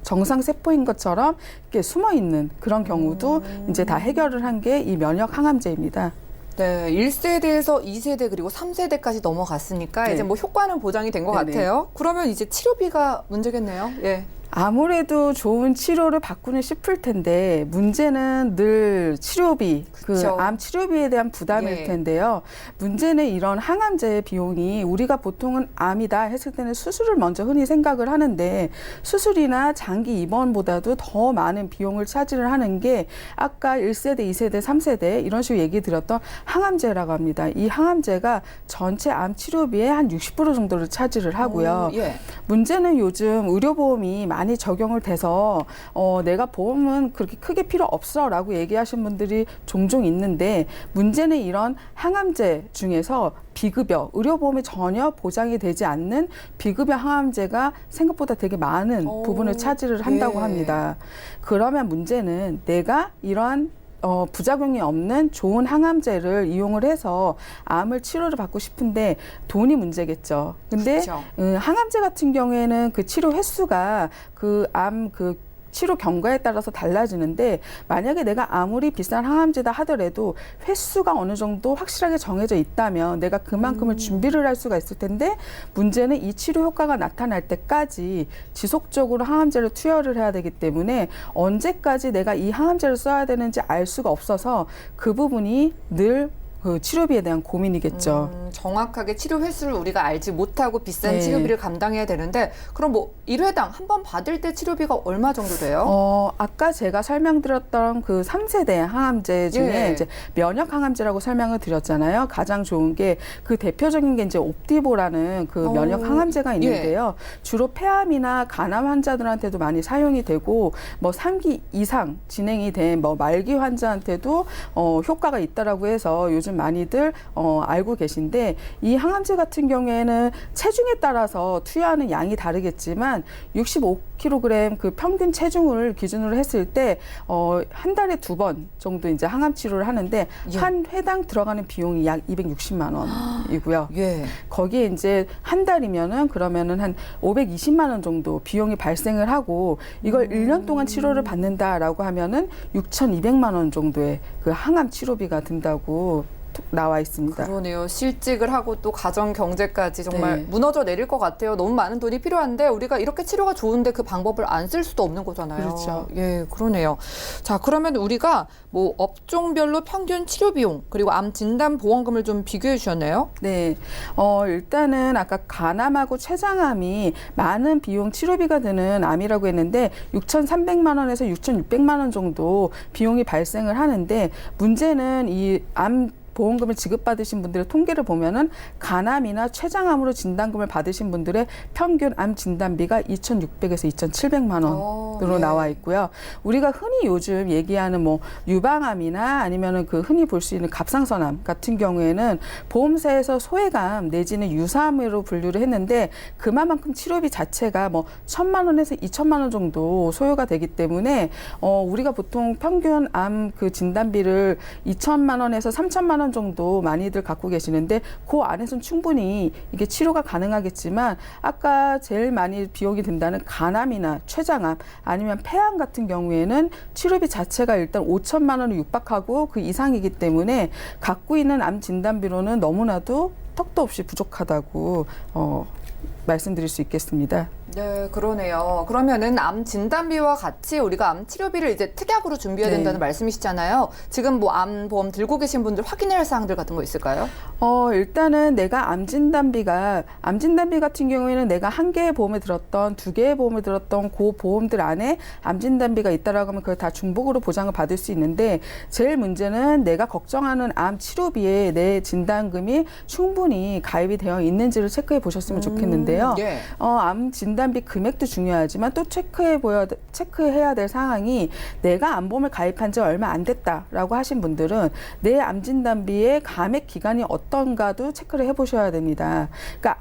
[SPEAKER 4] 정상세포인 것처럼 이렇게 숨어 있는 그런 경우도 이제 다 해결을 한 게 이 면역 항암제입니다.
[SPEAKER 2] 네, 1세대에서 2세대 그리고 3세대까지 넘어갔으니까
[SPEAKER 4] 네.
[SPEAKER 2] 이제 뭐 효과는 보장이 된 것
[SPEAKER 4] 네네.
[SPEAKER 2] 같아요. 그러면 이제 치료비가 문제겠네요. 예.
[SPEAKER 4] 아무래도 좋은 치료를 받고는 싶을 텐데 문제는 늘 치료비,
[SPEAKER 2] 그쵸.
[SPEAKER 4] 그 암 치료비에 대한 부담일
[SPEAKER 2] 예.
[SPEAKER 4] 텐데요. 문제는 이런 항암제의 비용이 우리가 보통은 암이다 했을 때는 수술을 먼저 흔히 생각을 하는데 수술이나 장기 입원보다도 더 많은 비용을 차지를 하는 게 아까 1세대, 2세대, 3세대 이런 식으로 얘기 드렸던 항암제라고 합니다. 이 항암제가 전체 암 치료비의 한 60% 정도를 차지를 하고요.
[SPEAKER 2] 예.
[SPEAKER 4] 문제는 요즘 의료보험이 많이 적용을 돼서 내가 보험은 그렇게 크게 필요 없어라고 얘기하신 분들이 종종 있는데 문제는 이런 항암제 중에서 비급여, 의료보험이 전혀 보장이 되지 않는 비급여 항암제가 생각보다 되게 많은 부분을 차지를 한다고
[SPEAKER 2] 예.
[SPEAKER 4] 합니다. 그러면 문제는 내가 이러한 부작용이 없는 좋은 항암제를 이용을 해서 암을 치료를 받고 싶은데 돈이 문제겠죠. 근데
[SPEAKER 2] 그렇죠.
[SPEAKER 4] 항암제 같은 경우에는 그 치료 횟수가 그 암 치료 경과에 따라서 달라지는데 만약에 내가 아무리 비싼 항암제다 하더라도 횟수가 어느 정도 확실하게 정해져 있다면 내가 그만큼을 준비를 할 수가 있을 텐데 문제는 이 치료 효과가 나타날 때까지 지속적으로 항암제를 투여를 해야 되기 때문에 언제까지 내가 이 항암제를 써야 되는지 알 수가 없어서 그 부분이 늘 그 치료비에 대한 고민이겠죠.
[SPEAKER 2] 정확하게 치료 횟수를 우리가 알지 못하고 비싼
[SPEAKER 4] 네.
[SPEAKER 2] 치료비를 감당해야 되는데 그럼 뭐 1회당 한 번 받을 때 치료비가 얼마 정도 돼요?
[SPEAKER 4] 아까 제가 설명드렸던 그 3세대 항암제 중에
[SPEAKER 2] 예.
[SPEAKER 4] 이제 면역 항암제라고 설명을 드렸잖아요. 가장 좋은 게 그 대표적인 게 이제 옵디보라는 그 면역 항암제가 있는데요. 주로 폐암이나 간암 환자들한테도 많이 사용이 되고 뭐 3기 이상 진행이 된 뭐 말기 환자한테도 효과가 있다라고 해서 요즘 많이들 알고 계신데 이 항암제 같은 경우에는 체중에 따라서 투여하는 양이 다르겠지만 65kg 그 평균 체중을 기준으로 했을 때 한 달에 2번 정도 이제 항암 치료를 하는데
[SPEAKER 2] 예.
[SPEAKER 4] 한 회당 들어가는 비용이 약 260만 원이고요.
[SPEAKER 2] 예.
[SPEAKER 4] 거기에 이제 한 달이면은 그러면은 한 520만 원 정도 비용이 발생을 하고 이걸 1년 동안 치료를 받는다라고 하면은 6,200만 원 정도의 그 항암 치료비가 든다고 나와 있습니다.
[SPEAKER 2] 그러네요. 실직을 하고 또 가정 경제까지 정말
[SPEAKER 4] 네.
[SPEAKER 2] 무너져 내릴 것 같아요. 너무 많은 돈이 필요한데 우리가 이렇게 치료가 좋은데 그 방법을 안 쓸 수도 없는 거잖아요.
[SPEAKER 4] 그렇죠.
[SPEAKER 2] 예, 그러네요. 자, 그러면 우리가 뭐 업종별로 평균 치료 비용 그리고 암 진단 보험금을 좀 비교해 주셨네요.
[SPEAKER 4] 네, 일단은 아까 간암하고 췌장암이 많은 비용 치료비가 드는 암이라고 했는데 6,300만 원에서 6,600만 원 정도 비용이 발생을 하는데 문제는 이 암 보험금을 지급받으신 분들의 통계를 보면은 간암이나 췌장암으로 진단금을 받으신 분들의 평균 암 진단비가 2,600에서 2,700만 원으로
[SPEAKER 2] 네.
[SPEAKER 4] 나와 있고요. 우리가 흔히 요즘 얘기하는 뭐 유방암이나 아니면은 그 흔히 볼 수 있는 갑상선암 같은 경우에는 보험사에서 소외감 내지는 유사암으로 분류를 했는데 그만큼 치료비 자체가 뭐 1,000만 원에서 2,000만 원 정도 소요가 되기 때문에 우리가 보통 평균 암 그 진단비를 2,000만 원에서 3,000만 원 정도 많이들 갖고 계시는데 그 안에서는 충분히 이게 치료가 가능하겠지만 아까 제일 많이 비용이 든다는 간암이나 췌장암 아니면 폐암 같은 경우에는 치료비 자체가 일단 5천만 원을 육박하고 그 이상이기 때문에 갖고 있는 암 진단비로는 너무나도 턱도 없이 부족하다고 말씀드릴 수 있겠습니다.
[SPEAKER 2] 네, 그러네요. 그러면은 암 진단비와 같이 우리가 암 치료비를 이제 특약으로 준비해야
[SPEAKER 4] 네.
[SPEAKER 2] 된다는 말씀이시잖아요. 지금 뭐 암 보험 들고 계신 분들 확인해야 할 사항들 같은 거 있을까요?
[SPEAKER 4] 일단은 내가 암 진단비 같은 경우에는 내가 한 개의 보험에 들었던, 두 개의 보험에 들었던 그 보험들 안에 암 진단비가 있다라고 하면 그걸 다 중복으로 보장을 받을 수 있는데, 제일 문제는 내가 걱정하는 암 치료비에 내 진단금이 충분히 가입이 되어 있는지를 체크해 보셨으면 좋겠는데요.
[SPEAKER 2] 예.
[SPEAKER 4] 암 진단비 금액도 중요하지만 또 체크해야 될 사항이, 내가 암보험을 가입한 지 얼마 안 됐다라고 하신 분들은 내 암 진단비의 감액 기간이 어떤가도 체크를 해보셔야 됩니다. 그러니까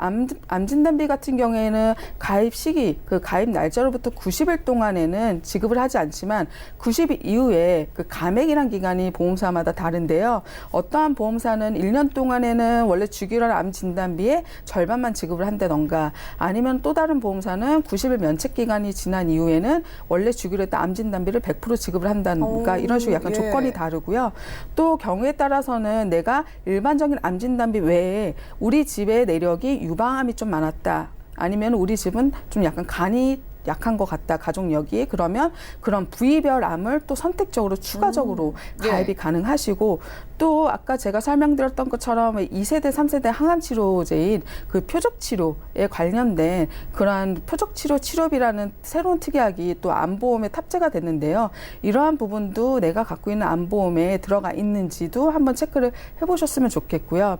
[SPEAKER 4] 암 진단비 같은 경우에는 가입 시기, 그 가입 날짜로부터 90일 동안에는 지급을 하지 않지만 90일 이후에 그 감액이란 기간이 보험사마다 다른데요. 어떠한 보험사는 1년 동안에는 원래 주기로 암 진단비의 절반만 지급을 한다던가, 아니면 또 다른 보험사는 90일 면책 기간이 지난 이후에는 원래 주기로 했던 암 진단비를 100% 지급을 한다던가, 이런 식으로 약간
[SPEAKER 2] 예.
[SPEAKER 4] 조건이 다르고요. 또 경우에 따라서는 내가 일반적인 암 진단비 외에 우리 집의 내력이 유방암이 좀 많았다, 아니면 우리 집은 좀 약간 간이 약한 것 같다, 가족력이, 그러면 그런 부위별 암을 또 선택적으로 추가적으로 가입이
[SPEAKER 2] 예.
[SPEAKER 4] 가능하시고, 또 아까 제가 설명드렸던 것처럼 2세대, 3세대 항암 치료제인 그 표적 치료에 관련된 그러한 표적 치료 치료비라는 새로운 특약이 또 암보험에 탑재가 됐는데요. 이러한 부분도 내가 갖고 있는 암보험에 들어가 있는지도 한번 체크를 해보셨으면 좋겠고요.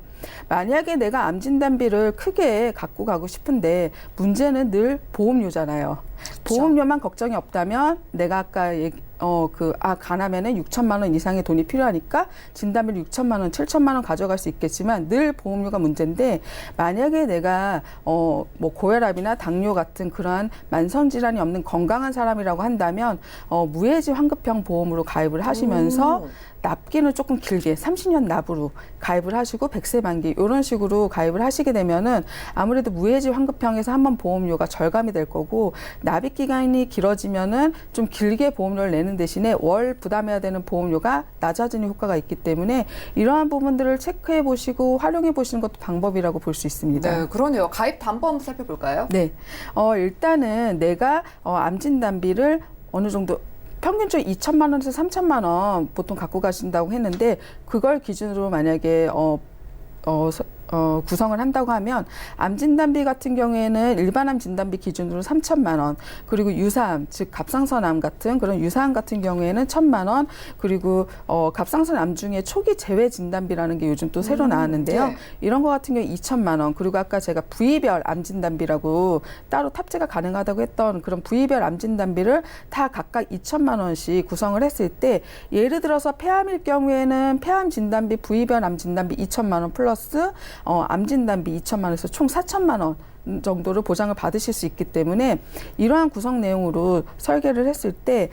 [SPEAKER 4] 만약에 내가 암 진단비를 크게 갖고 가고 싶은데 문제는 늘 보험료잖아요. 보험료만 걱정이 없다면 내가 아까 간암에는 6천만 원 이상의 돈이 필요하니까 진단비를 6천만 원, 7천만 원 가져갈 수 있겠지만 늘 보험료가 문제인데, 만약에 내가 뭐 고혈압이나 당뇨 같은 그러한 만성 질환이 없는 건강한 사람이라고 한다면 무해지 환급형 보험으로 가입을 하시면서 납기는 조금 길게 30년 납으로 가입을 하시고 100세 만기 이런 식으로 가입을 하시게 되면은 아무래도 무해지 환급형에서 한번 보험료가 절감이 될 거고, 납입 기간이 길어지면은 좀 길게 보험료를 내는 대신에 월 부담해야 되는 보험료가 낮아지는 효과가 있기 때문에 이러한 부분들을 체크해 보시고 활용해 보시는 것도 방법이라고 볼 수 있습니다.
[SPEAKER 2] 네, 그러네요. 가입 담보 살펴볼까요?
[SPEAKER 4] 네, 일단은 내가 암 진단비를 어느 정도 평균적으로 2천만 원에서 3천만 원 보통 갖고 가신다고 했는데, 그걸 기준으로 만약에 구성을 한다고 하면 암 진단비 같은 경우에는 일반 암 진단비 기준으로 3천만 원, 그리고 유사암, 즉 갑상선암 같은 그런 유사암 같은 경우에는 1,000만 원, 그리고 갑상선암 중에 초기 제외 진단비라는 게 요즘 또 새로 나왔는데요.
[SPEAKER 2] 네.
[SPEAKER 4] 이런 거 같은 경우 2천만 원, 그리고 아까 제가 부위별 암 진단비라고 따로 탑재가 가능하다고 했던 그런 부위별 암 진단비를 다 각각 2천만 원씩 구성을 했을 때, 예를 들어서 폐암일 경우에는 폐암 진단비, 부위별 암 진단비 2천만 원 플러스 암 진단비 2천만 원에서 총 4천만 원 정도를 보장을 받으실 수 있기 때문에, 이러한 구성 내용으로 설계를 했을 때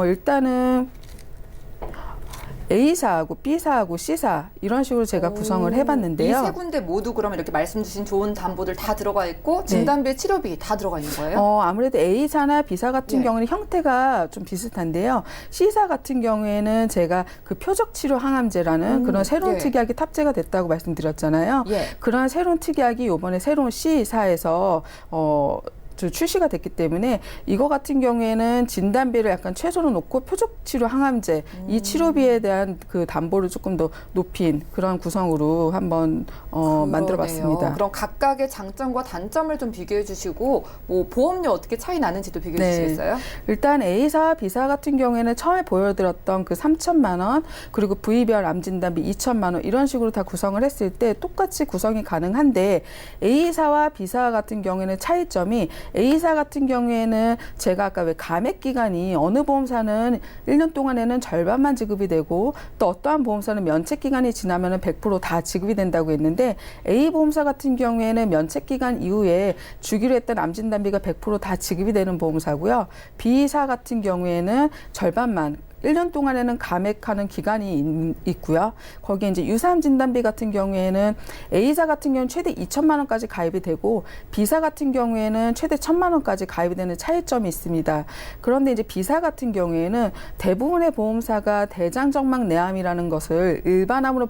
[SPEAKER 4] 일단은 A사하고 B사하고 C사 이런 식으로 제가 구성을 해봤는데요.
[SPEAKER 2] 이 세 군데 모두 그러면 이렇게 말씀 주신 좋은 담보들 다 들어가 있고 진단비, 치료비 다 들어가 있는 거예요?
[SPEAKER 4] 아무래도 A사나 B사 같은 경우는 형태가 좀 비슷한데요. C사 같은 경우에는 제가 그 표적 치료 항암제라는 그런 새로운 특약이 탑재가 됐다고 말씀드렸잖아요.
[SPEAKER 2] 예.
[SPEAKER 4] 그러한 새로운 특약이 이번에 새로운 C사에서 출시가 됐기 때문에 이거 같은 경우에는 진단비를 약간 최소로 놓고 표적 치료 항암제 이 치료비에 대한 그 담보를 조금 더 높인 그런 구성으로 한번 만들어봤습니다.
[SPEAKER 2] 그럼 각각의 장점과 단점을 좀 비교해 주시고 뭐 보험료 어떻게 차이 나는지도 비교해 주시겠어요?
[SPEAKER 4] 일단 A사, B사 같은 경우에는 처음에 보여드렸던 그 3천만 원, 그리고 부위별 암 진단비 2천만 원 이런 식으로 다 구성을 했을 때 똑같이 구성이 가능한데, A사와 B사 같은 경우에는 차이점이, A사 같은 경우에는 제가 아까 왜 감액 기간이 어느 보험사는 1년 동안에는 절반만 지급이 되고 또 어떠한 보험사는 면책 기간이 지나면은 100% 다 지급이 된다고 했는데, A 보험사 같은 경우에는 면책 기간 이후에 주기로 했던 암 진단비가 100% 다 지급이 되는 보험사고요. B사 같은 경우에는 절반만 1년 동안에는 감액하는 기간이 있고요. 거기에 이제 유사암 진단비 같은 경우에는 A사 같은 경우는 최대 2천만 원까지 가입이 되고 B사 같은 경우에는 최대 1,000만 원까지 가입이 되는 차이점이 있습니다. 그런데 이제 B사 같은 경우에는 대부분의 보험사가 대장정막 내암이라는 것을 일반암으로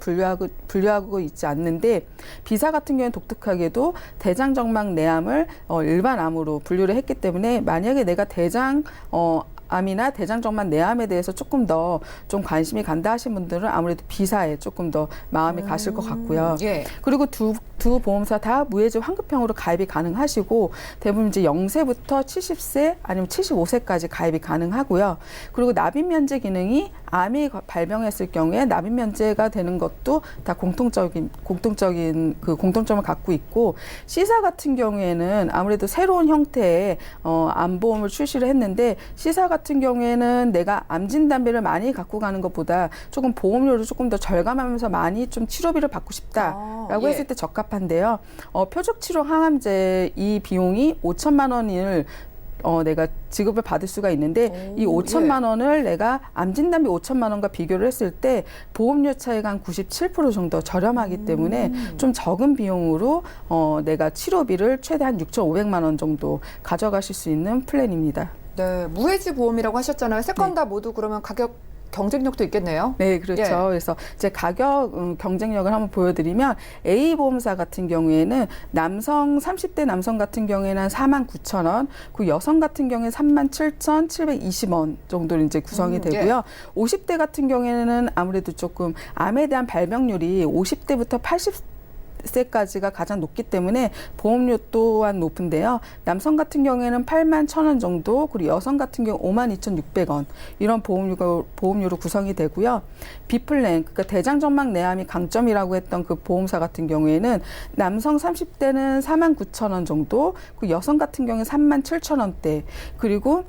[SPEAKER 4] 분류하고 있지 않는데 B사 같은 경우는 독특하게도 대장정막 내암을 일반암으로 분류를 했기 때문에 만약에 내가 암이나 대장정막 내암에 대해서 조금 더 좀 관심이 간다 하신 분들은 아무래도 B사에 조금 더 마음이 가실 것 같고요.
[SPEAKER 2] 예.
[SPEAKER 4] 그리고 두 보험사 다 무해지 환급형으로 가입이 가능하시고 대부분 이제 0세부터 70세 아니면 75세까지 가입이 가능하고요. 그리고 납입 면제 기능이 암이 발병했을 경우에 납입 면제가 되는 것도 다 공통적인 그 공통점을 갖고 있고 C사 같은 경우에는 아무래도 새로운 형태의 암보험을 출시를 했는데 C사 같은 경우에는 내가 암 진단비를 많이 갖고 가는 것보다 조금 보험료를 조금 더 절감하면서 많이 좀 치료비를 받고 싶다라고 했을 때 적합한데요. 표적 치료 항암제 이 비용이 5천만 원을 내가 지급을 받을 수가 있는데 이 5천만 원을 내가 암 진단비 5천만 원과 비교를 했을 때 보험료 차이가 한 97% 정도 저렴하기 때문에 좀 적은 비용으로 내가 치료비를 최대한 6,500만 원 정도 가져가실 수 있는 플랜입니다.
[SPEAKER 2] 네, 무해지 보험이라고 하셨잖아요. 세 건 다 모두 그러면 가격 경쟁력도 있겠네요.
[SPEAKER 4] 네, 그렇죠.
[SPEAKER 2] 예.
[SPEAKER 4] 그래서 제 가격 경쟁력을 한번 보여드리면 A 보험사 같은 경우에는 30대 남성 같은 경우에는 한 49,000원, 그 여성 같은 경우에는 37,720원 정도로 이제 구성이 되고요. 50대 같은 경우에는 아무래도 조금 암에 대한 발병률이 50대부터 80세까지가 가장 높기 때문에 보험료 또한 높은데요. 남성 같은 경우에는 81,000원 정도, 그리고 여성 같은 경우 52,600원 이런 보험료로 구성이 되고요. B플랜, 그러니까 대장정막 내암이 강점이라고 했던 그 보험사 같은 경우에는 남성 30대는 49,000원 정도, 그 여성 같은 경우에 37,000원대, 그리고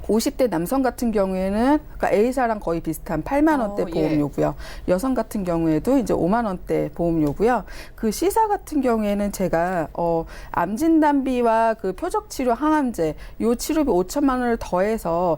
[SPEAKER 4] 50대 남성 같은 경우에는 그러니까 A사랑 거의 비슷한 8만 원대 보험료고요. 여성 같은 경우에도 이제 5만 원대 보험료고요. 그 C사 같은 경우에는 제가 암 진단비와 그 표적 치료 항암제 요 치료비 5천만 원을 더해서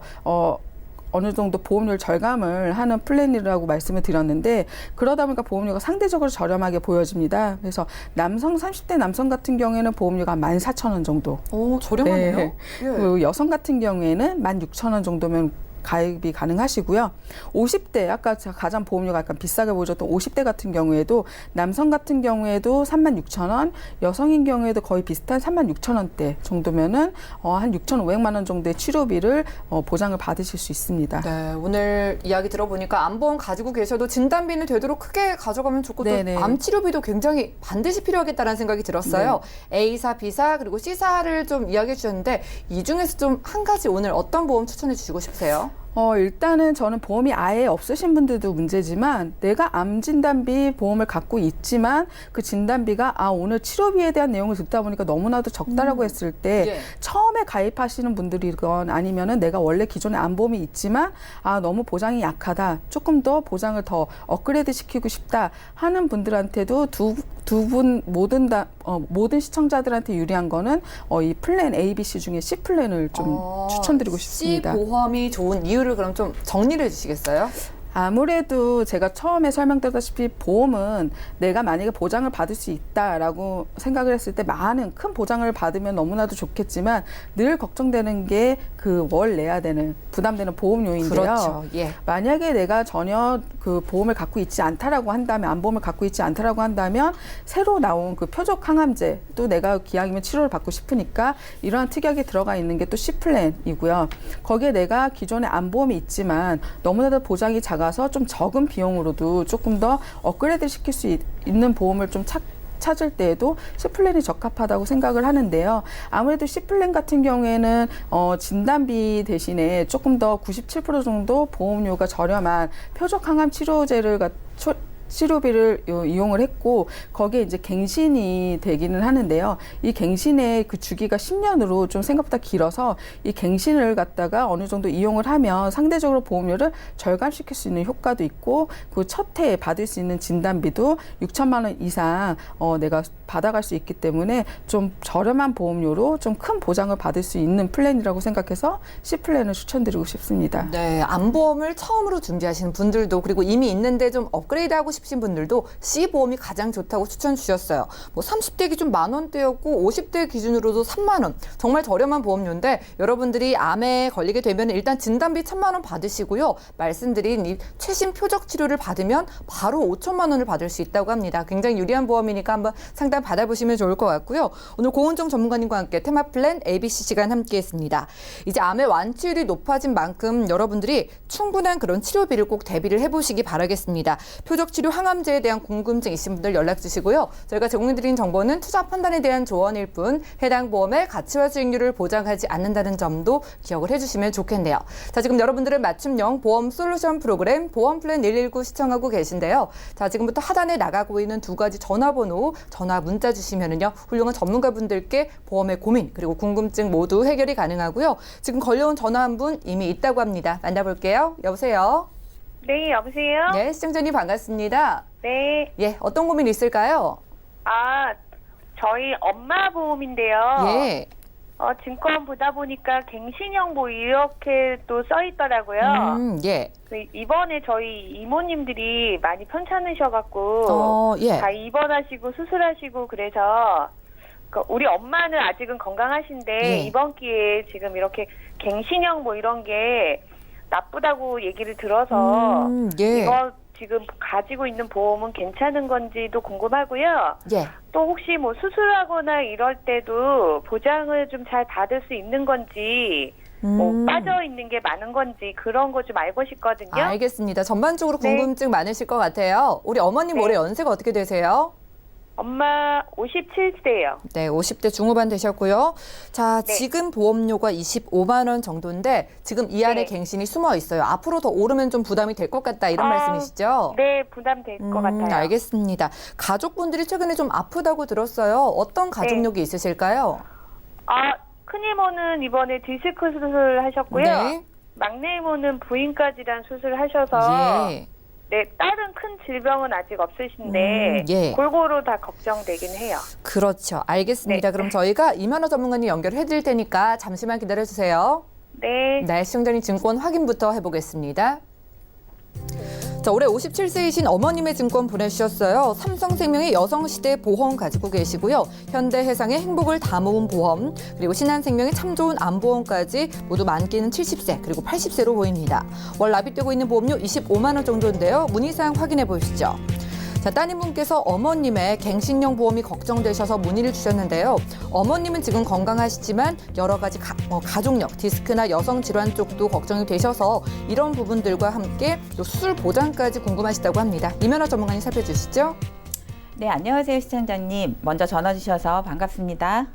[SPEAKER 4] 어느 정도 보험료를 절감을 하는 플랜이라고 말씀을 드렸는데 그러다 보니까 보험료가 상대적으로 저렴하게 보여집니다. 그래서 남성 30대 남성 같은 경우에는 보험료가 14,000원 정도.
[SPEAKER 2] 오, 저렴하네요.
[SPEAKER 4] 네.
[SPEAKER 2] 예.
[SPEAKER 4] 그 여성 같은 경우에는 16,000원 정도면 가입이 가능하시고요. 50대 아까 가장 보험료가 약간 비싸게 보여줬던 50대 같은 경우에도 남성 같은 경우에도 36,000원, 여성인 경우에도 거의 비슷한 36,000원대 정도면은 한 6,500만 원 정도의 치료비를 보장을 받으실 수 있습니다.
[SPEAKER 2] 네, 오늘 이야기 들어보니까 암보험 가지고 계셔도 진단비는 되도록 크게 가져가면 좋고 또 암 치료비도 굉장히 반드시 필요하겠다는 생각이 들었어요. 네. A사, B사 그리고 C사를 좀 이야기해 주셨는데 이 중에서 좀 한 가지 오늘 어떤 보험 추천해 주시고 싶으세요?
[SPEAKER 4] 일단은 저는 보험이 아예 없으신 분들도 문제지만 내가 암 진단비 보험을 갖고 있지만 그 진단비가 오늘 치료비에 대한 내용을 듣다 보니까 너무나도 적다라고 했을 때 처음에 가입하시는 분들이건 아니면은 내가 원래 기존에 암보험이 있지만 너무 보장이 약하다. 조금 더 보장을 더 업그레이드 시키고 싶다 하는 분들한테도 두 분 모든 시청자들한테 유리한 거는 이 플랜 A, B, C 중에 C 플랜을 좀 추천드리고 싶습니다.
[SPEAKER 2] C 보험이 좋은 이유를 그럼 좀 정리를 해주시겠어요?
[SPEAKER 4] 아무래도 제가 처음에 설명드렸다시피 보험은 내가 만약에 보장을 받을 수 있다라고 생각을 했을 때 많은 큰 보장을 받으면 너무나도 좋겠지만 늘 걱정되는 게 그 월 내야 되는 부담되는 보험료인데요.
[SPEAKER 2] 그렇죠. 예.
[SPEAKER 4] 만약에 내가 전혀 그 보험을 갖고 있지 않다라고 한다면 암보험을 갖고 있지 않다라고 한다면 새로 나온 그 표적 항암제 또 내가 기왕이면 치료를 받고 싶으니까 이러한 특약이 들어가 있는 게 또 C플랜이고요. 거기에 내가 기존에 암보험이 있지만 너무나도 보장이 작아서 좀 적은 비용으로도 조금 더 업그레이드 시킬 수 있는 보험을 좀 찾을 때에도 C플랜이 적합하다고 생각을 하는데요. 아무래도 C플랜 같은 경우에는 진단비 대신에 조금 더 97% 정도 보험료가 저렴한 표적 항암 치료제를 치료비를 이용을 했고 거기에 이제 갱신이 되기는 하는데요. 이 갱신의 그 주기가 10년으로 좀 생각보다 길어서 이 갱신을 갖다가 어느 정도 이용을 하면 상대적으로 보험료를 절감시킬 수 있는 효과도 있고 그 첫 해에 받을 수 있는 진단비도 6천만 원 이상 내가 받아갈 수 있기 때문에 좀 저렴한 보험료로 좀 큰 보장을 받을 수 있는 플랜이라고 생각해서 C플랜을 추천드리고 싶습니다.
[SPEAKER 2] 네, 암보험을 처음으로 준비하시는 분들도 그리고 이미 있는데 좀 업그레이드하고 싶으신 분들도 C보험이 가장 좋다고 추천 주셨어요. 뭐 30대 기준 10,000원대였고 50대 기준으로도 3만 원. 정말 저렴한 보험료인데 여러분들이 암에 걸리게 되면 일단 진단비 1,000만 원 받으시고요. 말씀드린 이 최신 표적 치료를 받으면 바로 5천만 원을 받을 수 있다고 합니다. 굉장히 유리한 보험이니까 한번 상담 받아보시면 좋을 것 같고요. 오늘 고은정 전문가님과 함께 테마 플랜 ABC 시간 함께했습니다. 이제 암의 완치율이 높아진 만큼 여러분들이 충분한 그런 치료비를 꼭 대비를 해보시기 바라겠습니다. 표적치료 항암제에 대한 궁금증 있으신 분들 연락 주시고요. 저희가 제공해드린 정보는 투자 판단에 대한 조언일 뿐 해당 보험의 가치와 수익률을 보장하지 않는다는 점도 기억을 해주시면 좋겠네요. 자, 지금 여러분들은 맞춤형 보험 솔루션 프로그램 보험 플랜 119 시청하고 계신데요. 자, 지금부터 하단에 나가고 있는 두 가지 전화번호, 전화 문자 주시면은요 훌륭한 전문가분들께 보험의 고민 그리고 궁금증 모두 해결이 가능하고요. 지금 걸려온 전화 한 분 이미 있다고 합니다. 만나볼게요. 여보세요.
[SPEAKER 5] 네, 여보세요?
[SPEAKER 2] 네, 시청자님 반갑습니다.
[SPEAKER 5] 네.
[SPEAKER 2] 예, 어떤 고민 있을까요?
[SPEAKER 5] 저희 엄마 보험인데요.
[SPEAKER 2] 예.
[SPEAKER 5] 증권 보다 보니까 갱신형 뭐 이렇게 또 써 있더라고요.
[SPEAKER 2] 예.
[SPEAKER 5] 이번에 저희 이모님들이 많이 편찮으셔갖고
[SPEAKER 2] 예.
[SPEAKER 5] 다 입원하시고 수술하시고 그래서 우리 엄마는 아직은 건강하신데
[SPEAKER 2] 예.
[SPEAKER 5] 이번 기회에 지금 이렇게 갱신형 뭐 이런 게 나쁘다고 얘기를 들어서
[SPEAKER 2] 예.
[SPEAKER 5] 이거 지금 가지고 있는 보험은 괜찮은 건지도 궁금하고요.
[SPEAKER 2] 예.
[SPEAKER 5] 또 혹시 뭐 수술하거나 이럴 때도 보장을 좀 잘 받을 수 있는 건지 뭐 빠져 있는 게 많은 건지 그런 거 좀 알고 싶거든요.
[SPEAKER 2] 알겠습니다. 전반적으로
[SPEAKER 5] 네.
[SPEAKER 2] 궁금증 많으실 것 같아요. 우리 어머님
[SPEAKER 5] 네.
[SPEAKER 2] 올해 연세가 어떻게 되세요?
[SPEAKER 5] 엄마 57세예요.
[SPEAKER 2] 네, 50대 중후반 되셨고요. 자,
[SPEAKER 5] 네.
[SPEAKER 2] 지금 보험료가 25만 원 정도인데 지금 이 안에
[SPEAKER 5] 네.
[SPEAKER 2] 갱신이 숨어 있어요. 앞으로 더 오르면 좀 부담이 될 것 같다 이런 말씀이시죠?
[SPEAKER 5] 네, 부담될 것 같아요.
[SPEAKER 2] 알겠습니다. 가족분들이 최근에 좀 아프다고 들었어요. 어떤 가족력이 있으실까요?
[SPEAKER 5] 큰 이모는 이번에 디스크 수술 하셨고요.
[SPEAKER 2] 네.
[SPEAKER 5] 막내 이모는 부인과 질환 수술 하셔서
[SPEAKER 2] 예.
[SPEAKER 5] 네, 다른 큰 질병은 아직 없으신데
[SPEAKER 2] 예.
[SPEAKER 5] 골고루 다 걱정되긴 해요.
[SPEAKER 2] 그렇죠. 알겠습니다.
[SPEAKER 5] 네.
[SPEAKER 2] 그럼 저희가 이만호 전문가님 연결해 드릴 테니까 잠시만 기다려 주세요.
[SPEAKER 5] 네.
[SPEAKER 2] 네, 시청자님 증권 확인부터 해보겠습니다. 자, 올해 57세이신 어머님의 증권 보내주셨어요. 삼성생명의 여성시대 보험 가지고 계시고요. 현대해상의 행복을 다 모은 보험, 그리고 신한생명의 참 좋은 암보험까지 모두 만기는 70세, 그리고 80세로 보입니다. 월 납입되고 있는 보험료 25만 원 정도인데요. 문의사항 확인해 보시죠. 자, 따님분께서 어머님의 갱신형 보험이 걱정되셔서 문의를 주셨는데요. 어머님은 지금 건강하시지만 여러 가지 가족력, 디스크나 여성 질환 쪽도 걱정이 되셔서 이런 부분들과 함께 또 수술 보장까지 궁금하시다고 합니다. 이면호 전문가님 살펴주시죠.
[SPEAKER 6] 네, 안녕하세요, 시청자님. 먼저 전화 주셔서 반갑습니다.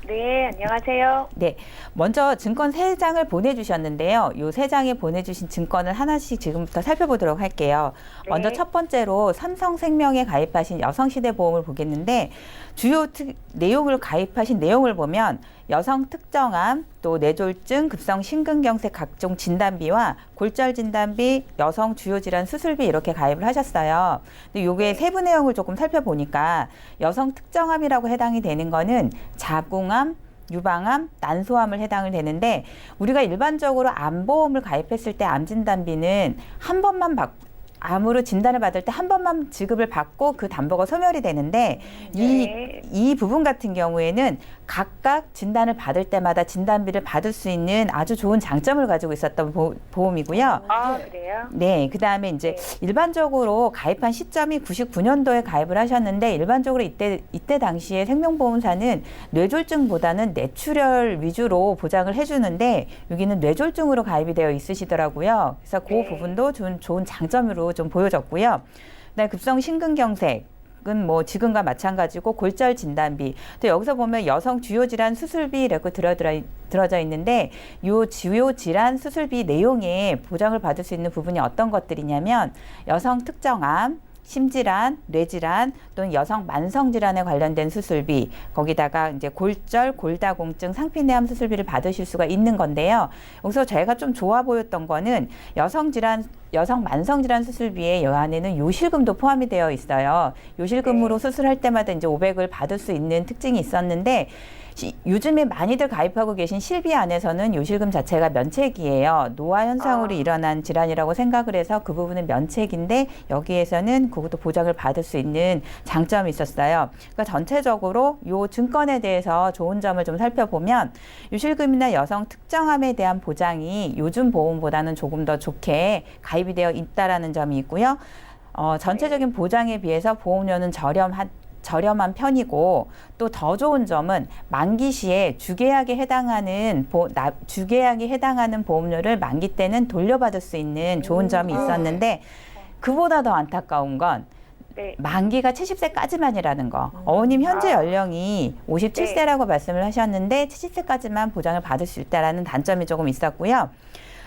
[SPEAKER 5] 네, 안녕하세요.
[SPEAKER 6] 네, 먼저 증권 3장을 보내주셨는데요. 이 3장에 보내주신 증권을 하나씩 지금부터 살펴보도록 할게요.
[SPEAKER 5] 네.
[SPEAKER 6] 먼저 첫 번째로 삼성생명에 가입하신 여성시대 보험을 보겠는데 주요 내용을 가입하신 내용을 보면 여성 특정암, 또 뇌졸중, 급성 심근경색 각종 진단비와 골절 진단비, 여성 주요 질환 수술비 이렇게 가입을 하셨어요. 근데 요게 세부 내용을 조금 살펴보니까 여성 특정암이라고 해당이 되는 거는 자궁암, 유방암, 난소암을 해당을 되는데 우리가 일반적으로 암보험을 가입했을 때 암 진단비는 한 번만 암으로 진단을 받을 때 한 번만 지급을 받고 그 담보가 소멸이 되는데
[SPEAKER 5] 네.
[SPEAKER 6] 이 부분 같은 경우에는 각각 진단을 받을 때마다 진단비를 받을 수 있는 아주 좋은 장점을 가지고 있었던 보험이고요.
[SPEAKER 5] 그래요?
[SPEAKER 6] 네, 그 다음에 이제 일반적으로 가입한 시점이 99년도에 가입을 하셨는데 일반적으로 이때 당시에 생명보험사는 뇌졸중보다는 뇌출혈 위주로 보장을 해주는데 여기는 뇌졸중으로 가입이 되어 있으시더라고요. 그래서 그
[SPEAKER 5] 네.
[SPEAKER 6] 부분도 좋은 장점으로 좀 보여졌고요. 그다음에 급성 심근경색. 은 뭐 지금과 마찬가지고 골절 진단비 또 여기서 보면 여성 주요 질환 수술비라고 들어져 있는데 요 주요 질환 수술비 내용에 보장을 받을 수 있는 부분이 어떤 것들이냐면 여성 특정암, 심질환, 뇌질환 또는 여성 만성 질환에 관련된 수술비, 거기다가 이제 골절, 골다공증, 상피내암 수술비를 받으실 수가 있는 건데요. 여기서 제가 좀 좋아 보였던 거는 여성 만성 질환 수술비에 이 안에는 요실금도 포함이 되어 있어요. 요실금으로 수술할 때마다 이제 500을 받을 수 있는 특징이 있었는데 요즘에 많이들 가입하고 계신 실비 안에서는 요실금 자체가 면책이에요. 노화 현상으로 일어난 질환이라고 생각을 해서 그 부분은 면책인데 여기에서는 그것도 보장을 받을 수 있는 장점이 있었어요. 그러니까 전체적으로 요 증권에 대해서 좋은 점을 좀 살펴보면 요실금이나 여성 특정암에 대한 보장이 요즘 보험보다는 조금 더 좋게 가입이 되어 있다라는 점이 있고요. 전체적인 보장에 비해서 보험료는 저렴한 편이고 또 더 좋은 점은 만기 시에 주계약에 해당하는 보험료를 만기 때는 돌려받을 수 있는 좋은 점이 있었는데 그보다 더 안타까운 건
[SPEAKER 5] 네.
[SPEAKER 6] 만기가 70세까지만이라는 거. 어머님 현재 연령이 57세라고 말씀을 하셨는데 70세까지만 보장을 받을 수 있다라는 단점이 조금 있었고요.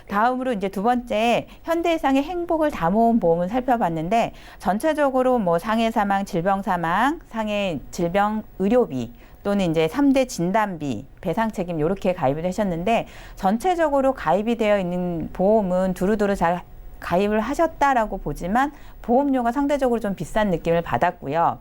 [SPEAKER 6] 다음으로 이제 두 번째 현대해상의 행복을 다 모은 보험을 살펴봤는데 전체적으로 뭐 상해 사망, 질병 사망, 상해 질병 의료비 또는 이제 3대 진단비, 배상 책임 이렇게 가입을 하셨는데 전체적으로 가입이 되어 있는 보험은 두루두루 잘 가입을 하셨다라고 보지만 보험료가 상대적으로 좀 비싼 느낌을 받았고요.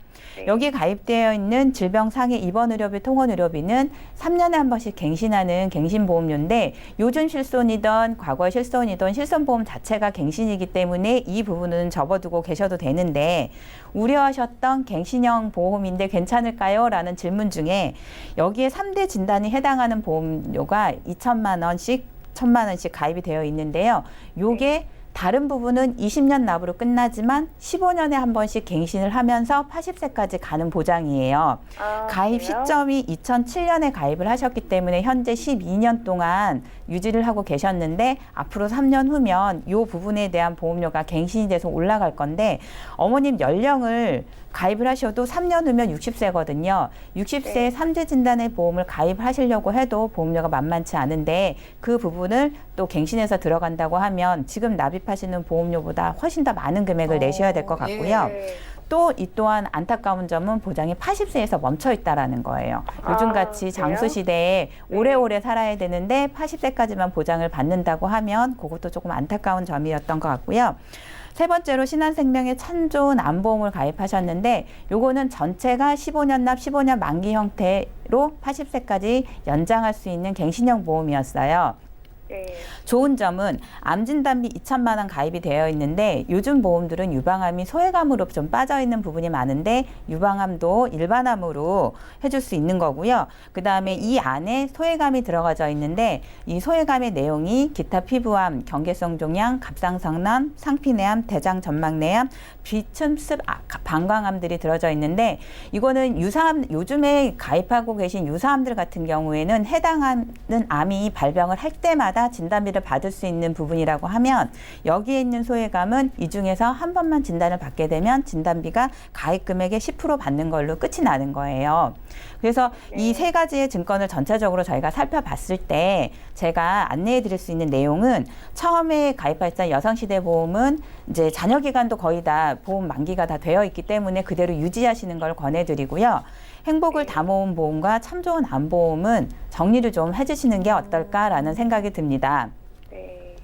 [SPEAKER 6] 여기 가입되어 있는 질병 상해 입원 의료비, 통원 의료비는 3년에 한 번씩 갱신하는 갱신보험료인데 요즘 실손이던 과거의 실손이던 실손보험 자체가 갱신이기 때문에 이 부분은 접어두고 계셔도 되는데 우려하셨던 갱신형 보험인데 괜찮을까요? 라는 질문 중에 여기에 3대 진단이 해당하는 보험료가 2천만 원씩, 1,000만 원씩 가입이 되어 있는데요. 요게 다른 부분은 20년 납으로 끝나지만 15년에 한 번씩 갱신을 하면서 80세까지 가는 보장이에요. 가입
[SPEAKER 5] 그래요?
[SPEAKER 6] 시점이 2007년에 가입을 하셨기 때문에 현재 12년 동안 유지를 하고 계셨는데 앞으로 3년 후면 이 부분에 대한 보험료가 갱신이 돼서 올라갈 건데 어머님 연령을 가입을 하셔도 3년 후면 60세거든요. 60세에 3대 진단의 보험을 가입하시려고 해도 보험료가 만만치 않은데 그 부분을 또 갱신해서 들어간다고 하면 지금 납입하시는 보험료보다 훨씬 더 많은 금액을 내셔야 될 것 같고요.
[SPEAKER 5] 네.
[SPEAKER 6] 또 이 또한 안타까운 점은 보장이 80세에서 멈춰 있다라는 거예요. 요즘같이
[SPEAKER 5] 그래요?
[SPEAKER 6] 장수 시대에 오래오래 살아야 되는데 80세까지만 보장을 받는다고 하면 그것도 조금 안타까운 점이었던 것 같고요. 세 번째로 신한생명의 천조은 암보험을 가입하셨는데 요거는 전체가 15년 납 15년 만기 형태로 80세까지 연장할 수 있는 갱신형 보험이었어요.
[SPEAKER 5] 네.
[SPEAKER 6] 좋은 점은 암 진단비 2천만 원 가입이 되어 있는데 요즘 보험들은 유방암이 소외감으로 좀 빠져 있는 부분이 많은데 유방암도 일반암으로 해줄 수 있는 거고요. 그 다음에 이 안에 소외감이 들어가져 있는데 이 소외감의 내용이 기타 피부암, 경계성 종양, 갑상선암, 상피내암, 대장 전막내암, 비침습 방광암들이 들어져 있는데 이거는 유사암 요즘에 가입하고 계신 유사암들 같은 경우에는 해당하는 암이 발병을 할 때마다 진단비를 받을 수 있는 부분이라고 하면 여기에 있는 소외감은 이 중에서 한 번만 진단을 받게 되면 진단비가 가입 금액의 10% 받는 걸로 끝이 나는 거예요. 그래서 이 세 가지의 증권을 전체적으로 저희가 살펴봤을 때 제가 안내해 드릴 수 있는 내용은 처음에 가입하셨던 여성시대보험은 이제 잔여기간도 거의 다 보험 만기가 다 되어 있기 때문에 그대로 유지하시는 걸 권해드리고요. 행복을 다 모은 보험과 참 좋은 암보험은 정리를 좀 해주시는 게 어떨까라는 생각이 듭니다.
[SPEAKER 5] 네.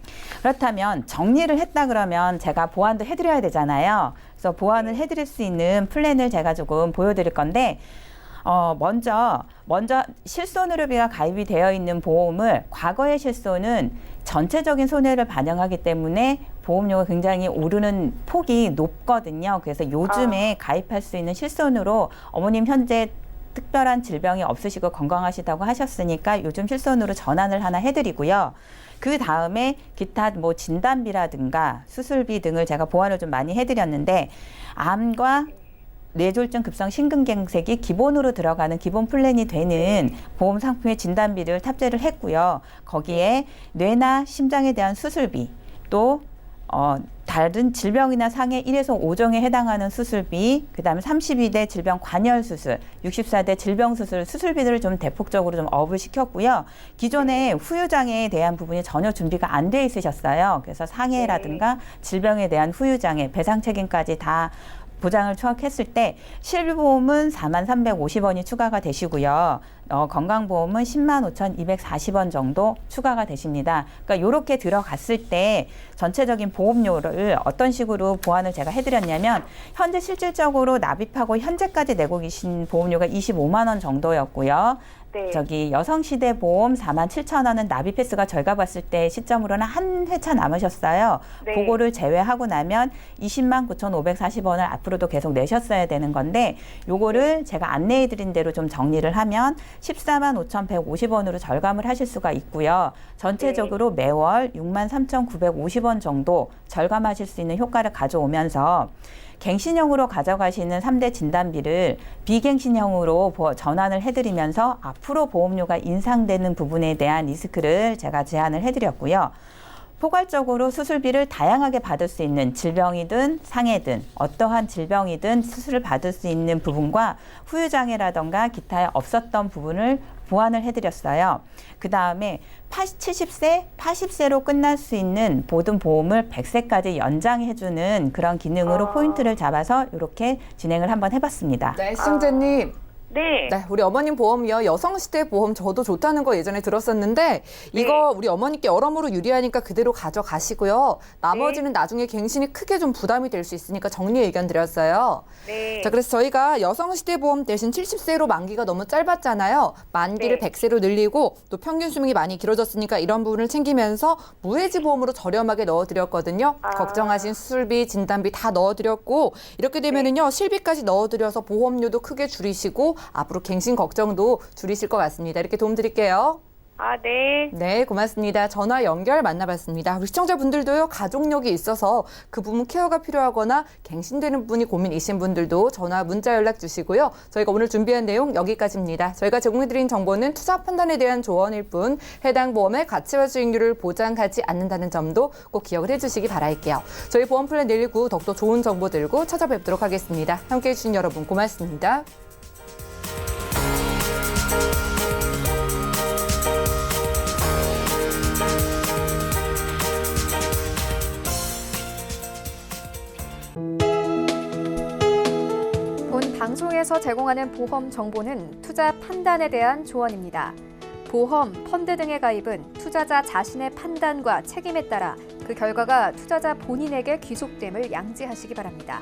[SPEAKER 6] 그렇다면 정리를 했다 그러면 제가 보완도 해드려야 되잖아요. 그래서 보완을 해드릴 수 있는 플랜을 제가 조금 보여드릴 건데 먼저 실손의료비가 가입이 되어 있는 보험을 과거의 실손은 전체적인 손해를 반영하기 때문에 보험료가 굉장히 오르는 폭이 높거든요. 그래서 요즘에 가입할 수 있는 실손으로 어머님 현재 특별한 질병이 없으시고 건강하시다고 하셨으니까 요즘 실손으로 전환을 하나 해드리고요. 그 다음에 기타 뭐 진단비라든가 수술비 등을 제가 보완을 좀 많이 해드렸는데 암과 뇌졸중 급성 심근경색이 기본으로 들어가는 기본 플랜이 되는 보험 상품의 진단비를 탑재를 했고요. 거기에 뇌나 심장에 대한 수술비 또 다른 질병이나 상해 1에서 5종에 해당하는 수술비, 그 다음에 32대 질병 관열 수술, 64대 질병 수술, 수술비들을 좀 대폭적으로 좀 업을 시켰고요. 기존에 후유장애에 대한 부분이 전혀 준비가 안 돼 있으셨어요. 그래서 상해라든가 질병에 대한 후유장애, 배상 책임까지 다 보장을 추가했을 때 실비보험은 43,350원이 추가가 되시고요. 건강보험은 105,240원 정도 추가가 되십니다. 그러니까 이렇게 들어갔을 때 전체적인 보험료를 어떤 식으로 보완을 제가 해드렸냐면 현재 실질적으로 납입하고 현재까지 내고 계신 보험료가 25만 원 정도였고요.
[SPEAKER 5] 네.
[SPEAKER 6] 저기 여성시대 보험 47,000원은 납입 횟수가 저희가 봤을 때 시점으로는 한 회차 남으셨어요.
[SPEAKER 5] 네.
[SPEAKER 6] 그거를 제외하고 나면 209,540원을 앞으로도 계속 내셨어야 되는 건데 요거를 제가 안내해 드린 대로 좀 정리를 하면 145,150원으로 절감을 하실 수가 있고요. 전체적으로 매월 63,950원 정도 절감하실 수 있는 효과를 가져오면서 갱신형으로 가져가시는 3대 진단비를 비갱신형으로 전환을 해드리면서 앞으로 보험료가 인상되는 부분에 대한 리스크를 제가 제한을 해드렸고요. 포괄적으로 수술비를 다양하게 받을 수 있는 질병이든 상해든 어떠한 질병이든 수술을 받을 수 있는 부분과 후유장애라던가 기타에 없었던 부분을 보완을 해드렸어요. 그 다음에 70세, 80세로 끝날 수 있는 모든 보험을 100세까지 연장해주는 그런 기능으로 포인트를 잡아서 이렇게 진행을 한번 해봤습니다.
[SPEAKER 2] 네, 시청자님.
[SPEAKER 5] 네.
[SPEAKER 2] 네, 우리 어머님 보험이요. 여성시대 보험 저도 좋다는 거 예전에 들었었는데 이거 우리 어머니께 여러모로 유리하니까 그대로 가져가시고요. 나머지는 나중에 갱신이 크게 좀 부담이 될 수 있으니까 정리 의견 드렸어요.
[SPEAKER 5] 네.
[SPEAKER 2] 자, 그래서 저희가 여성시대 보험 대신 70세로 만기가 너무 짧았잖아요. 만기를
[SPEAKER 5] 네.
[SPEAKER 2] 100세로 늘리고 또 평균 수명이 많이 길어졌으니까 이런 부분을 챙기면서 무해지 보험으로 저렴하게 넣어드렸거든요. 걱정하신 수술비, 진단비 다 넣어드렸고 이렇게 되면은요 실비까지 넣어드려서 보험료도 크게 줄이시고 앞으로 갱신 걱정도 줄이실 것 같습니다. 이렇게 도움 드릴게요.
[SPEAKER 5] 아, 네.
[SPEAKER 2] 네, 고맙습니다. 전화 연결 만나봤습니다. 우리 시청자분들도요, 가족력이 있어서 그 부분 케어가 필요하거나 갱신되는 분이 고민이신 분들도 전화, 문자 연락 주시고요. 저희가 오늘 준비한 내용 여기까지입니다. 저희가 제공해드린 정보는 투자 판단에 대한 조언일 뿐 해당 보험의 가치와 수익률을 보장하지 않는다는 점도 꼭 기억을 해주시기 바랄게요. 저희 보험플랜 119 더욱더 좋은 정보 들고 찾아뵙도록 하겠습니다. 함께해 주신 여러분 고맙습니다.
[SPEAKER 1] 본 방송에서 제공하는 보험 정보는 투자 판단에 대한 조언입니다. 보험, 펀드 등의 가입은 투자자 자신의 판단과 책임에 따라 그 결과가 투자자 본인에게 귀속됨을 양지하시기 바랍니다.